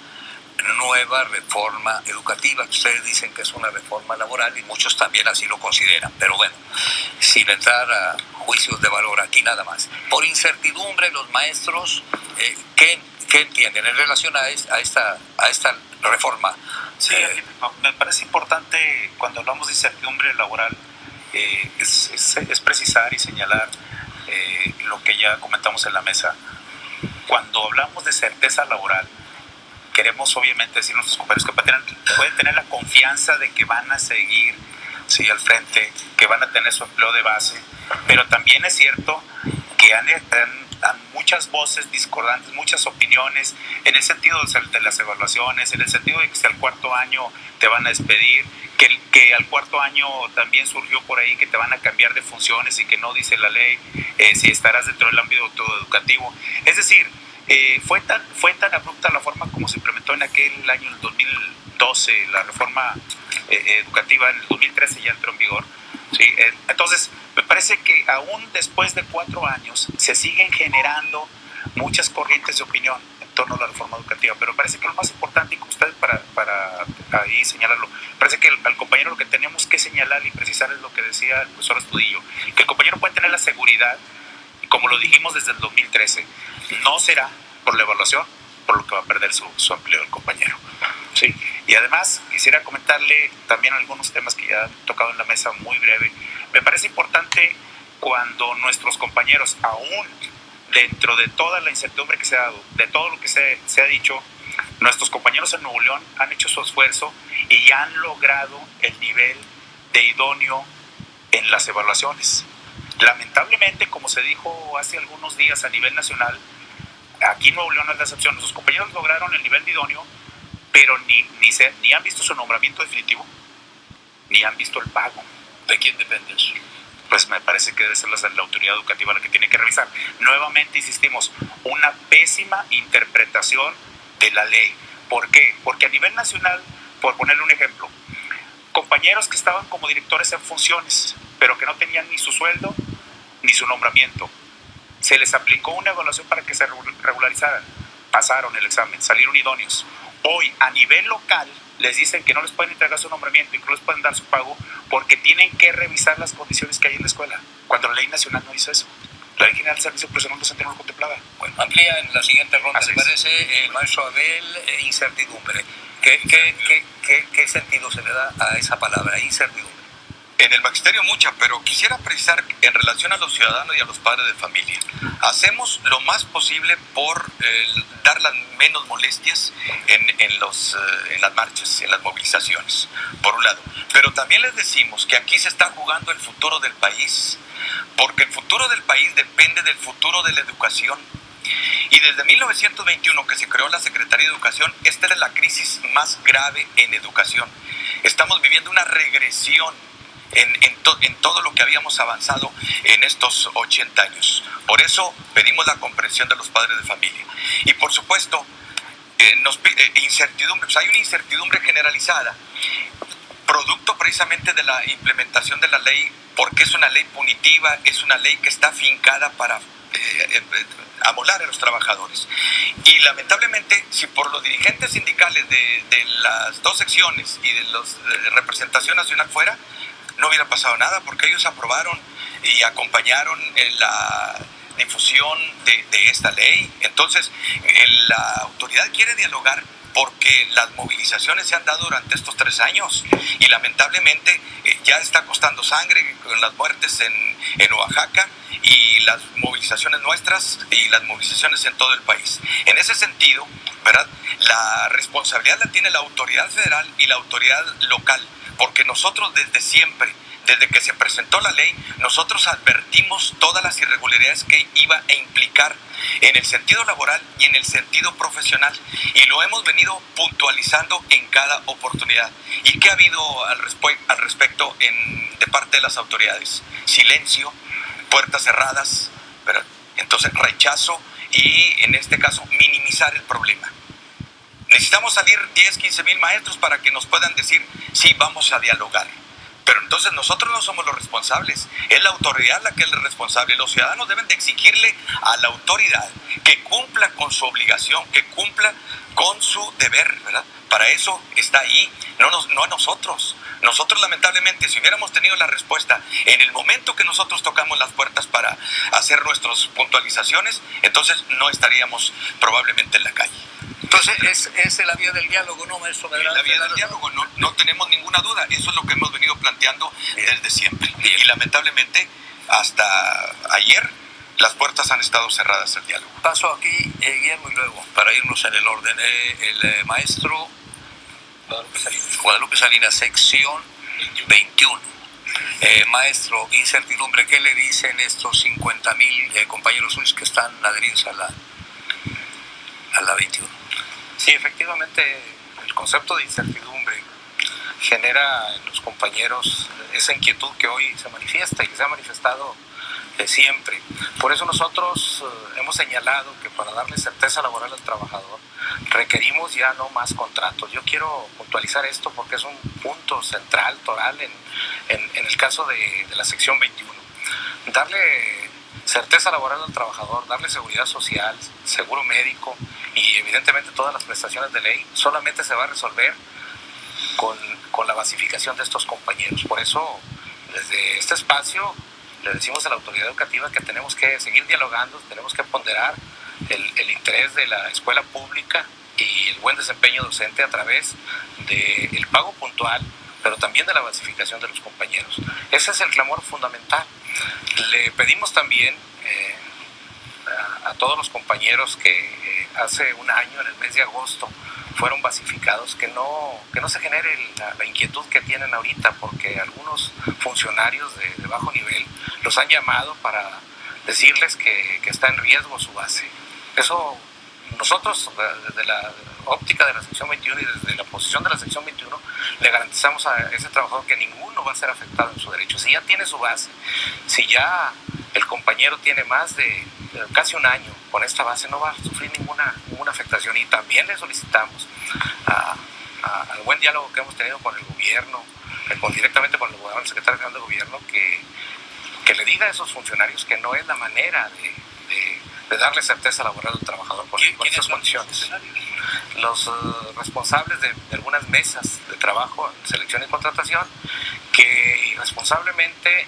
nueva reforma educativa, que ustedes dicen que es una reforma laboral y muchos también así lo consideran, pero bueno, sin entrar a juicios de valor aquí nada más. Por incertidumbre, los maestros, ¿qué entienden en relación a esta reforma? Sí, me parece importante cuando hablamos de incertidumbre laboral, es precisar y señalar lo que ya comentamos en la mesa. Cuando hablamos de certeza laboral, queremos obviamente decir a nuestros compañeros que pueden tener la confianza de que van a seguir al frente, que van a tener su empleo de base, pero también es cierto que han muchas voces discordantes, muchas opiniones, en el sentido de las evaluaciones, en el sentido de que si al cuarto año te van a despedir, que al cuarto año también surgió por ahí que te van a cambiar de funciones y que no dice la ley si estarás dentro del ámbito educativo. Es decir, fue tan abrupta la forma como se implementó en aquel año, en el 2012, la reforma educativa. En el 2013 ya entró en vigor, ¿sí? Entonces, me parece que aún después de 4 años se siguen generando muchas corrientes de opinión en torno a la reforma educativa, pero parece que lo más importante, y con ustedes para ahí señalarlo, parece que al compañero lo que tenemos que señalar y precisar es lo que decía el profesor Astudillo, que el compañero puede tener la seguridad, como lo dijimos desde el 2013, no será por la evaluación por lo que va a perder su empleo el compañero. Sí. Y además quisiera comentarle también algunos temas que ya han tocado en la mesa muy breve. Me parece importante cuando nuestros compañeros, aún dentro de toda la incertidumbre que se ha dado, de todo lo que se ha dicho, nuestros compañeros en Nuevo León han hecho su esfuerzo y ya han logrado el nivel de idóneo en las evaluaciones. Lamentablemente, como se dijo hace algunos días a nivel nacional, aquí en Nuevo León no es la excepción. Nuestros compañeros lograron el nivel de idóneo, pero ni han visto su nombramiento definitivo, ni han visto el pago. ¿De quién depende eso? Pues me parece que debe ser la autoridad educativa la que tiene que revisar. Nuevamente insistimos, una pésima interpretación de la ley. ¿Por qué? Porque a nivel nacional, por ponerle un ejemplo, compañeros que estaban como directores en funciones, pero que no tenían ni su sueldo ni su nombramiento, se les aplicó una evaluación para que se regularizaran, pasaron el examen, salieron idóneos. Hoy, a nivel local, les dicen que no les pueden entregar su nombramiento y que no les pueden dar su pago porque tienen que revisar las condiciones que hay en la escuela, cuando la ley nacional no dice eso. La Ley General de Servicio Profesional Docente no lo contemplaba. Bueno, amplía en la siguiente ronda, ¿le parece, el maestro Abel? Incertidumbre. ¿Qué sentido se le da a esa palabra, incertidumbre? En el magisterio mucha, pero quisiera precisar en relación a los ciudadanos y a los padres de familia. Hacemos lo más posible por dar las menos molestias en las marchas, en las movilizaciones, por un lado. Pero también les decimos que aquí se está jugando el futuro del país, porque el futuro del país depende del futuro de la educación. Y desde 1921 que se creó la Secretaría de Educación, esta es la crisis más grave en educación. Estamos viviendo una regresión en todo lo que habíamos avanzado en estos 80 años. Por eso pedimos la comprensión de los padres de familia. Y por supuesto, incertidumbre, pues hay una incertidumbre generalizada, producto precisamente de la implementación de la ley, porque es una ley punitiva, es una ley que está afincada para amolar a los trabajadores. Y lamentablemente, si por los dirigentes sindicales de las dos secciones y de los de representación nacional fuera, no hubiera pasado nada, porque ellos aprobaron y acompañaron la difusión de esta ley. Entonces, la autoridad quiere dialogar porque las movilizaciones se han dado durante estos 3 años y lamentablemente ya está costando sangre con las muertes en Oaxaca y las movilizaciones nuestras y las movilizaciones en todo el país. En ese sentido, ¿verdad?, la responsabilidad la tiene la autoridad federal y la autoridad local, porque nosotros desde siempre, desde que se presentó la ley, nosotros advertimos todas las irregularidades que iba a implicar en el sentido laboral y en el sentido profesional, y lo hemos venido puntualizando en cada oportunidad. ¿Y qué ha habido al respecto de parte de las autoridades? Silencio, puertas cerradas, ¿verdad? Entonces, rechazo y, en este caso, minimizar el problema. Necesitamos salir 10, 15 mil maestros para que nos puedan decir, sí, vamos a dialogar. Pero entonces nosotros no somos los responsables, es la autoridad la que es la responsable. Los ciudadanos deben de exigirle a la autoridad que cumpla con su obligación, que cumpla con su deber, ¿verdad? Para eso está ahí, no a nosotros. Nosotros, lamentablemente, si hubiéramos tenido la respuesta en el momento que nosotros tocamos las puertas para hacer nuestras puntualizaciones, entonces no estaríamos probablemente en la calle. Entonces, es la vía del diálogo, ¿no, maestro Medrano? La vía del diálogo, no tenemos ninguna duda. Eso es lo que hemos venido planteando desde siempre. Bien. Y lamentablemente, hasta ayer, las puertas han estado cerradas al diálogo. Paso aquí, Guillermo, y luego, para irnos en el orden, el maestro Guadalupe Salinas, sección 21. Maestro, incertidumbre, ¿qué le dicen estos 50,000 compañeros suyos que están adheridos a la 21? Sí, efectivamente, el concepto de incertidumbre genera en los compañeros esa inquietud que hoy se manifiesta y que se ha manifestado siempre. Por eso nosotros hemos señalado que para darle certeza laboral al trabajador requerimos ya no más contratos. Yo quiero puntualizar esto porque es un punto central, toral, en el caso de la sección 21. Darle certeza laboral al trabajador, darle seguridad social, seguro médico y evidentemente todas las prestaciones de ley solamente se va a resolver con la basificación de estos compañeros. Por eso, desde este espacio, le decimos a la autoridad educativa que tenemos que seguir dialogando, tenemos que ponderar el interés de la escuela pública y el buen desempeño docente a través del pago puntual, pero también de la basificación de los compañeros. Ese es el clamor fundamental. Le pedimos también a todos los compañeros que hace un año, en el mes de agosto, fueron basificados, que no se genere la inquietud que tienen ahorita, porque algunos funcionarios de bajo nivel los han llamado para decirles que está en riesgo su base. Eso nosotros, desde la óptica de la sección 21 y desde la posición de la sección 21, le garantizamos a ese trabajador que ninguno va a ser afectado en su derecho. Si ya tiene su base, si ya el compañero tiene más de casi un año con esta base, no va a sufrir ninguna afectación. Y también le solicitamos al buen diálogo que hemos tenido con el gobierno, directamente con el secretario general del gobierno, que le diga a esos funcionarios que no es la manera de darle certeza laboral al trabajador con estas condiciones. Los responsables de algunas mesas de trabajo en selección y contratación, que irresponsablemente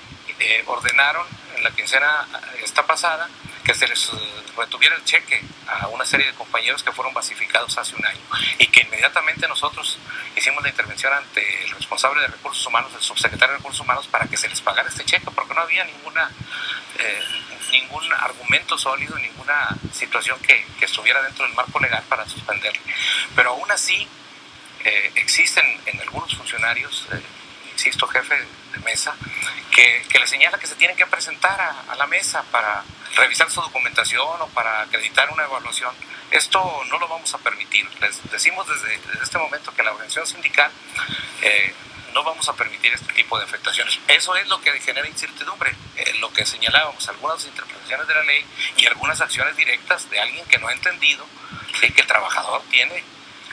ordenaron en la quincena esta pasada que se les retuviera el cheque a una serie de compañeros que fueron basificados hace un año, y que inmediatamente nosotros hicimos la intervención ante el responsable de recursos humanos, el subsecretario de recursos humanos, para que se les pagara este cheque, porque no había ningún argumento sólido, ninguna situación que estuviera dentro del marco legal para suspenderle. Pero aún así existen en algunos funcionarios, insisto, jefe de mesa, que le señala que se tienen que presentar a la mesa para revisar su documentación o para acreditar una evaluación. Esto no lo vamos a permitir. Les decimos desde este momento que la organización sindical no vamos a permitir este tipo de afectaciones. Eso es lo que genera incertidumbre, lo que señalábamos, algunas interpretaciones de la ley y algunas acciones directas de alguien que no ha entendido, ¿sí?, que el trabajador tiene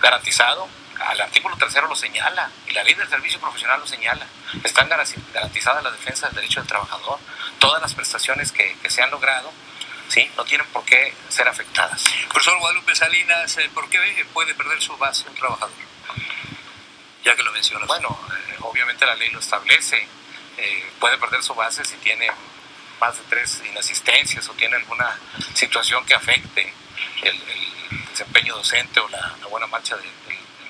garantizado. Al artículo 3 lo señala, y la ley del servicio profesional lo señala. Están garantizadas la defensa del derecho del trabajador. Todas las prestaciones que se han logrado ¿sí? No tienen por qué ser afectadas. Profesor Guadalupe Salinas, ¿por qué puede perder su base un trabajador? Ya que lo mencionas. Bueno, obviamente la ley lo establece. Puede perder su base si tiene más de 3 inasistencias o tiene alguna situación que afecte el desempeño docente o la buena marcha del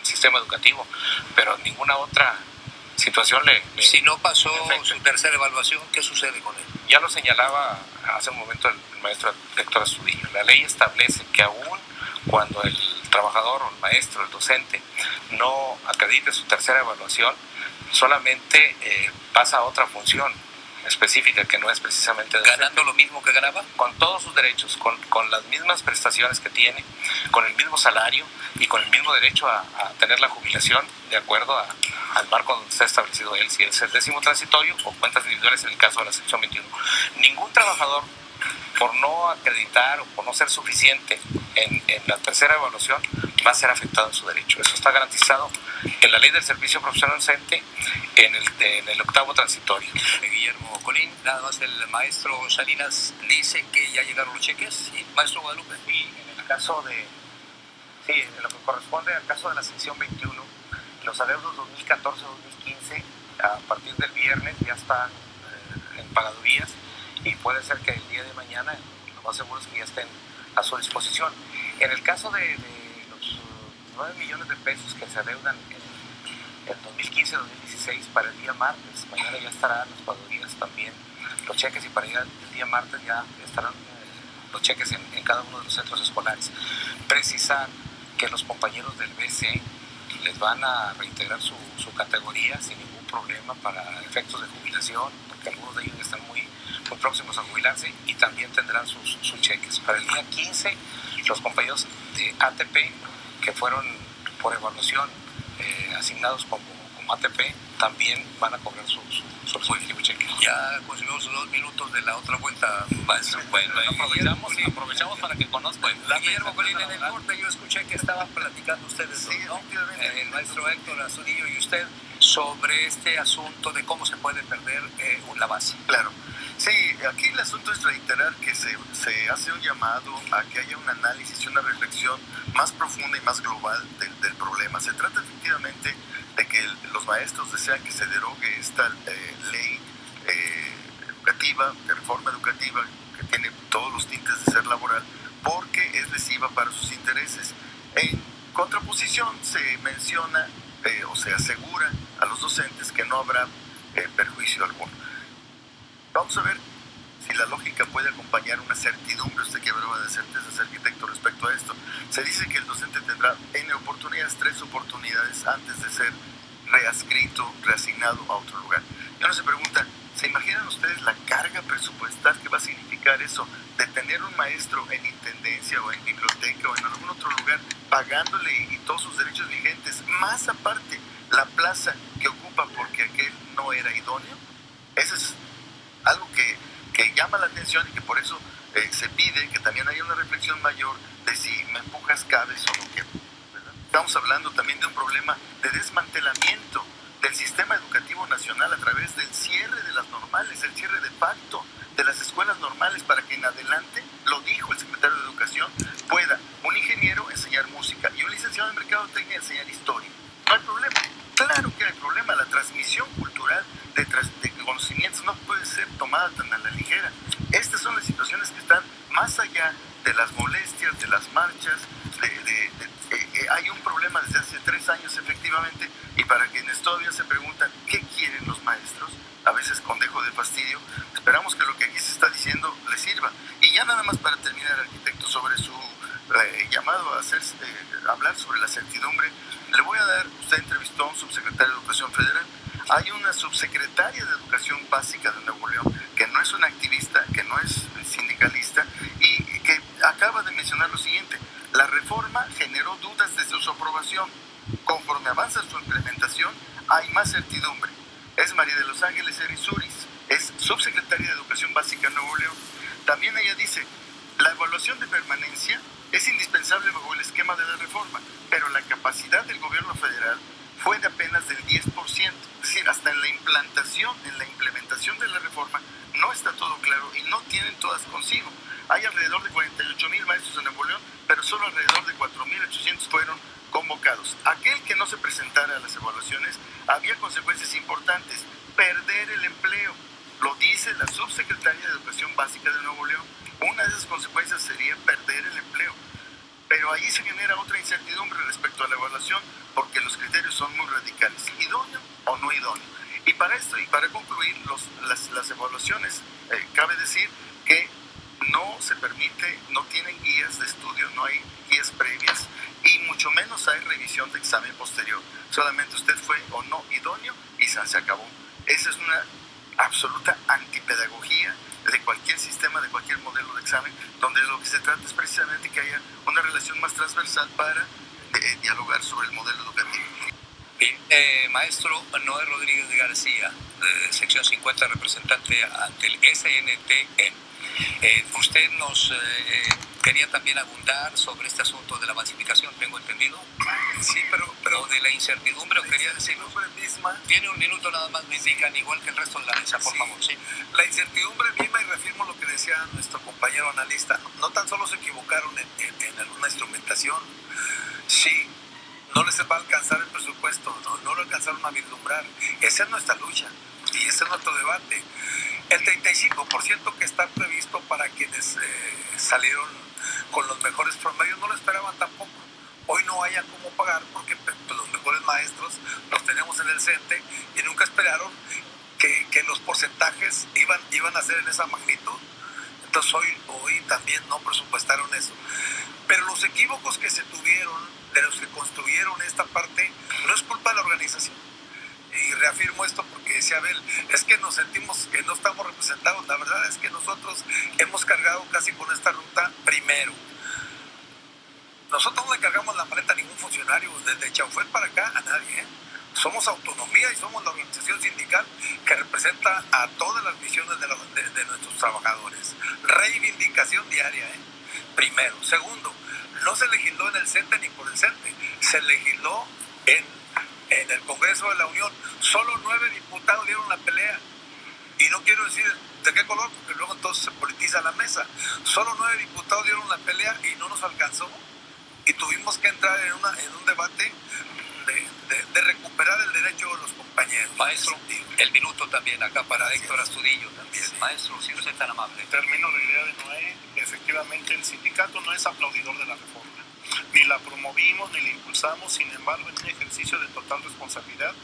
sistema educativo, pero ninguna otra situación si no pasó su tercera evaluación, ¿qué sucede con él? Ya lo señalaba hace un momento el maestro Héctor Astudillo. La ley establece que aún cuando el trabajador o el maestro, el docente, no acredite su tercera evaluación, solamente pasa a otra función específica que no es precisamente docente. ¿Ganando lo mismo que ganaba? Con todos sus derechos, con las mismas prestaciones que tiene, con el mismo salario y con el mismo derecho a tener la jubilación de acuerdo al marco donde está establecido él, si es el 10º transitorio o cuentas individuales en el caso de la sección 21. Ningún trabajador, por no acreditar o por no ser suficiente en la tercera evaluación, va a ser afectado en su derecho. Eso está garantizado en la ley del servicio profesional docente en el 8º transitorio. Guillermo Colín, nada más el maestro Salinas dice que ya llegaron los cheques. ¿Sí? Maestro Guadalupe. Sí, en el caso en lo que corresponde al caso de la sección 21, los adeudos 2014-2015 a partir del viernes ya están en pagadurías y puede ser que el día de mañana lo más seguro es que ya estén a su disposición. En el caso de los 9 millones de pesos que se adeudan en 2015-2016 para el día martes, mañana ya estarán las pagadurías también, los cheques, y para el día martes ya estarán los cheques en cada uno de los centros escolares. Precisar que los compañeros del BC les van a reintegrar su categoría sin ningún problema para efectos de jubilación, porque algunos de ellos ya están muy próximos a jubilarse y también tendrán sus cheques. Para el día 15, los compañeros de ATP que fueron por evaluación asignados como ATP también van a cobrar su respectivo cheque. Ya consumimos 2 minutos de la otra vuelta, maestro. Bueno, aprovechamos para que conozcan. Guillermo Colín, en el corte yo escuché que estaban platicando ustedes dos, ¿no? El maestro Héctor Astudillo y usted sobre este asunto de cómo se puede perder la base. Claro. Sí, aquí el asunto es reiterar que se hace un llamado a que haya un análisis y una reflexión más profunda y más global del problema. Se trata efectivamente de que los maestros desean que se derogue esta ley educativa, de reforma educativa, que tiene todos los tintes de ser laboral, porque es lesiva para sus intereses. En contraposición se menciona o se asegura a los docentes que no habrá perjuicio alguno. Vamos a ver si la lógica puede acompañar una certidumbre. Usted que hablaba de certezas, arquitecto, respecto a esto. Se dice que el docente tendrá 3 oportunidades antes de ser readscrito, reasignado a otro lugar. Y uno se pregunta, ¿se imaginan ustedes la carga presupuestal que va a significar eso de tener un maestro en intendencia o en biblioteca o en algún otro lugar pagándole y todos sus derechos vigentes, más aparte la plaza que ocupa porque aquel no era idóneo? Eso es algo que llama la atención y que por eso se pide que también haya una reflexión mayor de si me empujas, cabes o no quebo, ¿verdad? Estamos hablando también de un problema de desmantelamiento del sistema educativo nacional a través del cierre de las normales, el cierre de facto de las escuelas normales para que en adelante, lo dijo el secretario de Educación, pueda un ingeniero enseñar música y un licenciado en mercadotecnia enseñar historia. No hay problema. Claro que hay problema. La transmisión cultural de conocimientos no puede ser tomada tan a la ligera. Estas son las situaciones que están más allá de las molestias, de las marchas. Hay un problema desde hace 3 años efectivamente, y para quienes todavía se preguntan qué quieren los maestros, a veces con dejo de fastidio, esperamos que lo que aquí se está diciendo les sirva. Y ya nada más para terminar, arquitecto, sobre su llamado a hablar sobre la certidumbre, le voy a dar, usted entrevistó a un subsecretario de Educación Federal, hay una subsecretaria de Educación Básica de Nuevo León, que no es una activista, que no es sindicalista, y que acaba de mencionar lo siguiente: la reforma generó dudas desde su aprobación. Conforme avanza su implementación, hay más certidumbre. Es María de los Ángeles Erizuris, es subsecretaria de Educación Básica de Nuevo León. También ella dice, la evaluación de permanencia es indispensable bajo el esquema de la reforma, pero la capacidad del gobierno federal fue de apenas del 10%, es decir, hasta en la implementación de la reforma no está todo claro y no tienen todas consigo. Hay alrededor alrededor de 48,000 maestros en Nuevo León, pero solo alrededor de 4,800 fueron convocados. Aquel que no se presentara a las evaluaciones, había consecuencias importantes: perder el empleo. Lo dice la subsecretaria de Educación Básica de Nuevo León. Una de esas consecuencias sería perder el empleo. Pero ahí se genera otra incertidumbre respecto a la evaluación, porque los criterios son muy radicales: idóneo o no idóneo. Y para esto, y para concluir las evaluaciones, cabe decir que no se permite, no tienen guías de estudio, no hay guías previas, y mucho menos hay revisión de examen posterior. Solamente usted fue o no idóneo y se acabó. Esa es una absoluta antipedagogía de cualquier sistema, de cualquier modelo de examen, donde lo que se trata es precisamente que haya una relación más transversal para dialogar sobre el modelo educativo. Bien, maestro Noé Rodríguez de García, de sección 50, representante ante el SNTN. Usted nos quería también abundar sobre este asunto de la masificación, tengo entendido. Sí, pero O de la incertidumbre, quería decirlo. misma, Tiene un minuto nada más, me indican, igual que el resto de la mesa, por Sí. favor. Sí. la incertidumbre misma, y reafirmo lo que decía nuestro compañero analista, no tan solo se equivocaron en alguna instrumentación, sí, no les va a alcanzar el presupuesto, no lo alcanzaron a vislumbrar. Esa es nuestra lucha y ese es nuestro debate. El 35% que está previsto para quienes salieron con los mejores promedios no lo esperaban tampoco. Hoy no haya cómo pagar porque los mejores maestros los tenemos en el CENTE y nunca esperaron que los porcentajes iban a ser en esa magnitud. Entonces hoy también no presupuestaron eso. Pero los equívocos que se tuvieron de los que construyeron esta parte no es culpa de la organización. Y reafirmo esto porque decía Abel, es que nos sentimos que no estamos representados. La verdad es que nosotros hemos cargado casi con esta ruta primero. Nosotros no le cargamos la maleta a ningún funcionario, desde Chaufuet para acá a nadie, ¿eh? Somos autonomía y somos la organización sindical que representa a todas las visiones de nuestros trabajadores. Reivindicación diaria, ¿eh? Primero. Segundo, no se legisló en el CENTE ni por el CENTE, se legisló en el Congreso de la Unión. Solo 9 diputados dieron la pelea. Y no quiero decir de qué color, porque luego entonces se politiza la mesa. Solo 9 diputados dieron la pelea y no nos alcanzó. Y tuvimos que entrar en un debate de recuperar el derecho de los compañeros. Maestro, el minuto también acá para Héctor Astudillo también. Sí. Maestro, si no es tan amable. Termino la idea de Noé. Efectivamente, el sindicato no es aplaudidor de la reforma. Ni la promovimos ni la impulsamos. Sin embargo, en un ejercicio de total responsabilidad,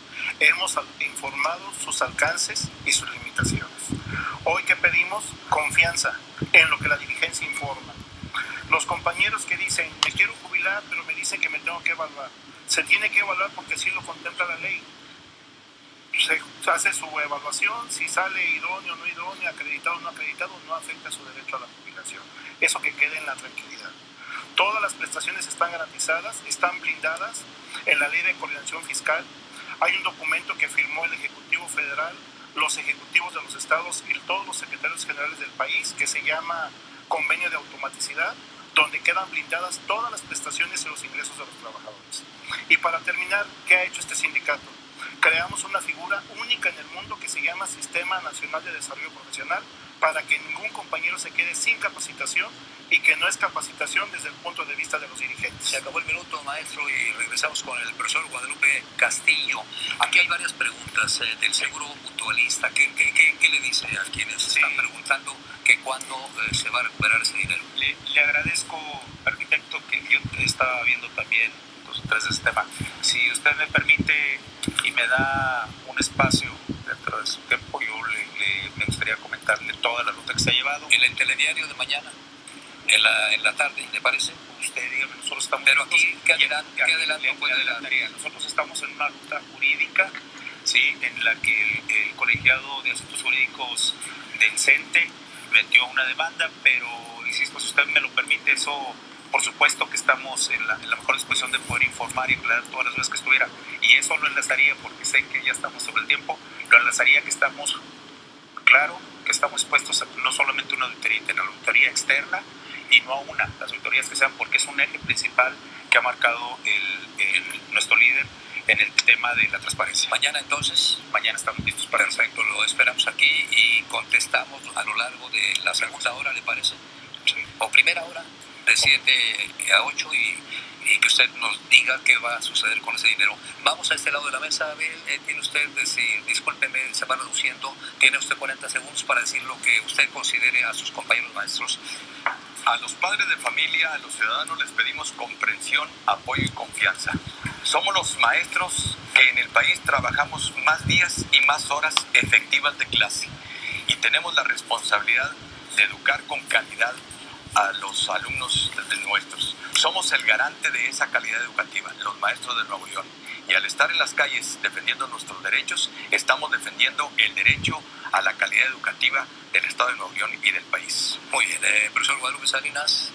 hemos informado sus alcances y sus limitaciones. Hoy, ¿qué pedimos? Confianza en lo que la dirigencia informa. Los compañeros que dicen, me quiero jubilar, pero me dicen que me tengo que evaluar. Se tiene que evaluar porque así lo contempla la ley. Se hace su evaluación, si sale idóneo o no idóneo, acreditado o no acreditado, no afecta su derecho a la jubilación. Eso que quede en la tranquilidad. Todas las prestaciones están garantizadas, están blindadas en la Ley de Coordinación Fiscal. Hay un documento que firmó el Ejecutivo Federal, los ejecutivos de los estados y todos los secretarios generales del país, que se llama Convenio de Automaticidad, donde quedan blindadas todas las prestaciones y los ingresos de los trabajadores. Y para terminar, ¿qué ha hecho este sindicato? Creamos una figura única en el mundo que se llama Sistema Nacional de Desarrollo Profesional, para que ningún compañero se quede sin capacitación, y que no es capacitación desde el punto de vista de los dirigentes. Se acabó el minuto, maestro, y regresamos con el profesor Guadalupe Castillo. Aquí hay varias preguntas del seguro mutualista. ¿Qué le dice a quienes están preguntando que cuándo se va a recuperar ese dinero? Le agradezco, arquitecto, que yo estaba viendo también 2 o 3 de ese tema. Si usted me permite y me da un espacio dentro de su tiempo, yo me gustaría comentarle toda la ruta que se ha llevado. En el telediario de mañana, en la tarde, ¿le parece? Usted dígame, nosotros estamos... Pero aquí, ¿qué adelanto puede dar? Nosotros estamos en una ruta jurídica, ¿sí?, en la que el colegiado de asuntos jurídicos del CENTE metió una demanda, pero, insisto, si usted me lo permite, eso, por supuesto que estamos en la mejor disposición de poder informar y aclarar todas las dudas que estuviera. Y eso lo enlazaría, porque sé que ya estamos sobre el tiempo, lo enlazaría que estamos, claro, que estamos expuestos a no solamente una auditoría interna, la auditoría externa, y no a las auditorías que sean, porque es un eje principal que ha marcado nuestro líder en el tema de la transparencia. Mañana entonces, mañana estamos listos para eso. Perfecto, lo esperamos aquí y contestamos a lo largo de la segunda hora, ¿le parece? Sí. o primera hora, de 7 a 8 y que usted nos diga qué va a suceder con ese dinero. Vamos a este lado de la mesa, Abel. Tiene usted, discúlpeme, se va reduciendo, tiene usted 40 segundos para decir lo que usted considere a sus compañeros maestros. A los padres de familia, a los ciudadanos les pedimos comprensión, apoyo y confianza. Somos los maestros que en el país trabajamos más días y más horas efectivas de clase y tenemos la responsabilidad de educar con calidad a los alumnos de nuestros. Somos el garante de esa calidad educativa, los maestros de Nuevo León. Y al estar en las calles defendiendo nuestros derechos, estamos defendiendo el derecho a la calidad educativa del Estado de Nuevo León y del país. Muy bien, profesor Guadalupe Salinas,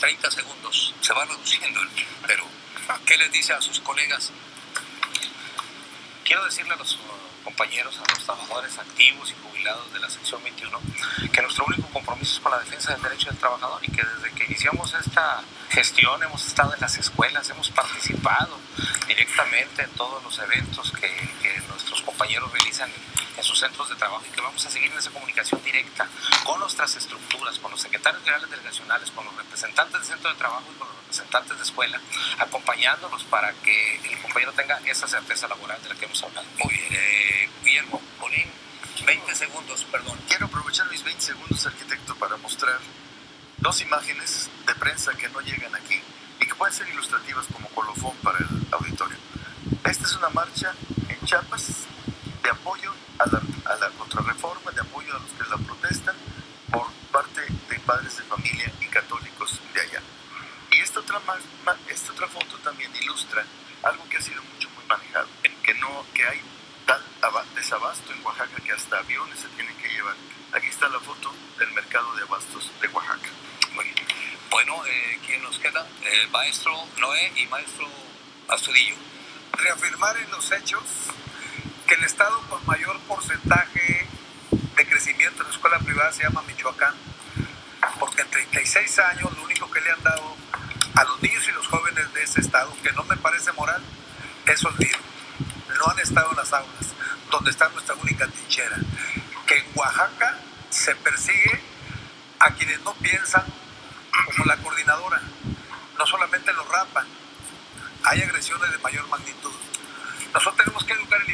30 segundos, se va reduciendo, pero ¿qué les dice a sus colegas? Quiero decirle a los compañeros, a los trabajadores activos y jubilados de la sección 21, que nuestro único compromiso es con la defensa del derecho del trabajador y que desde que iniciamos esta gestión hemos estado en las escuelas, hemos participado directamente en todos los eventos que nuestros compañeros realizan en sus centros de trabajo y que vamos a seguir en esa comunicación directa con nuestras estructuras, con los secretarios generales delegacionales, con los representantes del centro de trabajo y con los representantes de escuela, acompañándolos para que el compañero tenga esa certeza laboral de la que hemos hablado. Muy bien, Guillermo Bolín, 20 segundos, perdón. Quiero aprovechar mis 20 segundos, arquitecto, para mostrar dos imágenes de prensa que no llegan aquí y que pueden ser ilustrativas como colofón para el auditorio. Esta es una marcha en Chiapas de apoyo a la contrarreforma, de apoyo a los que la protestan por parte de padres de familia y católicos de allá. Y esta otra foto también ilustra algo que ha sido muy manejado, que hay tal desabasto en Oaxaca que hasta aviones se tienen que llevar. Aquí está la foto del mercado de abastos de Oaxaca. Muy bien. Bueno, ¿quién nos queda? Maestro Noé y maestro Astudillo. Reafirmar en los hechos que el estado con mayor porcentaje de crecimiento en la escuela privada se llama Michoacán, porque en 36 años lo único que le han dado a los niños y los jóvenes de ese estado, que no me parece moral, es olvido. No han estado en las aulas, donde está nuestra única trinchera. Que en Oaxaca se persigue a quienes no piensan como la coordinadora. No solamente los rapan, hay agresiones de mayor magnitud. Nosotros tenemos que educar en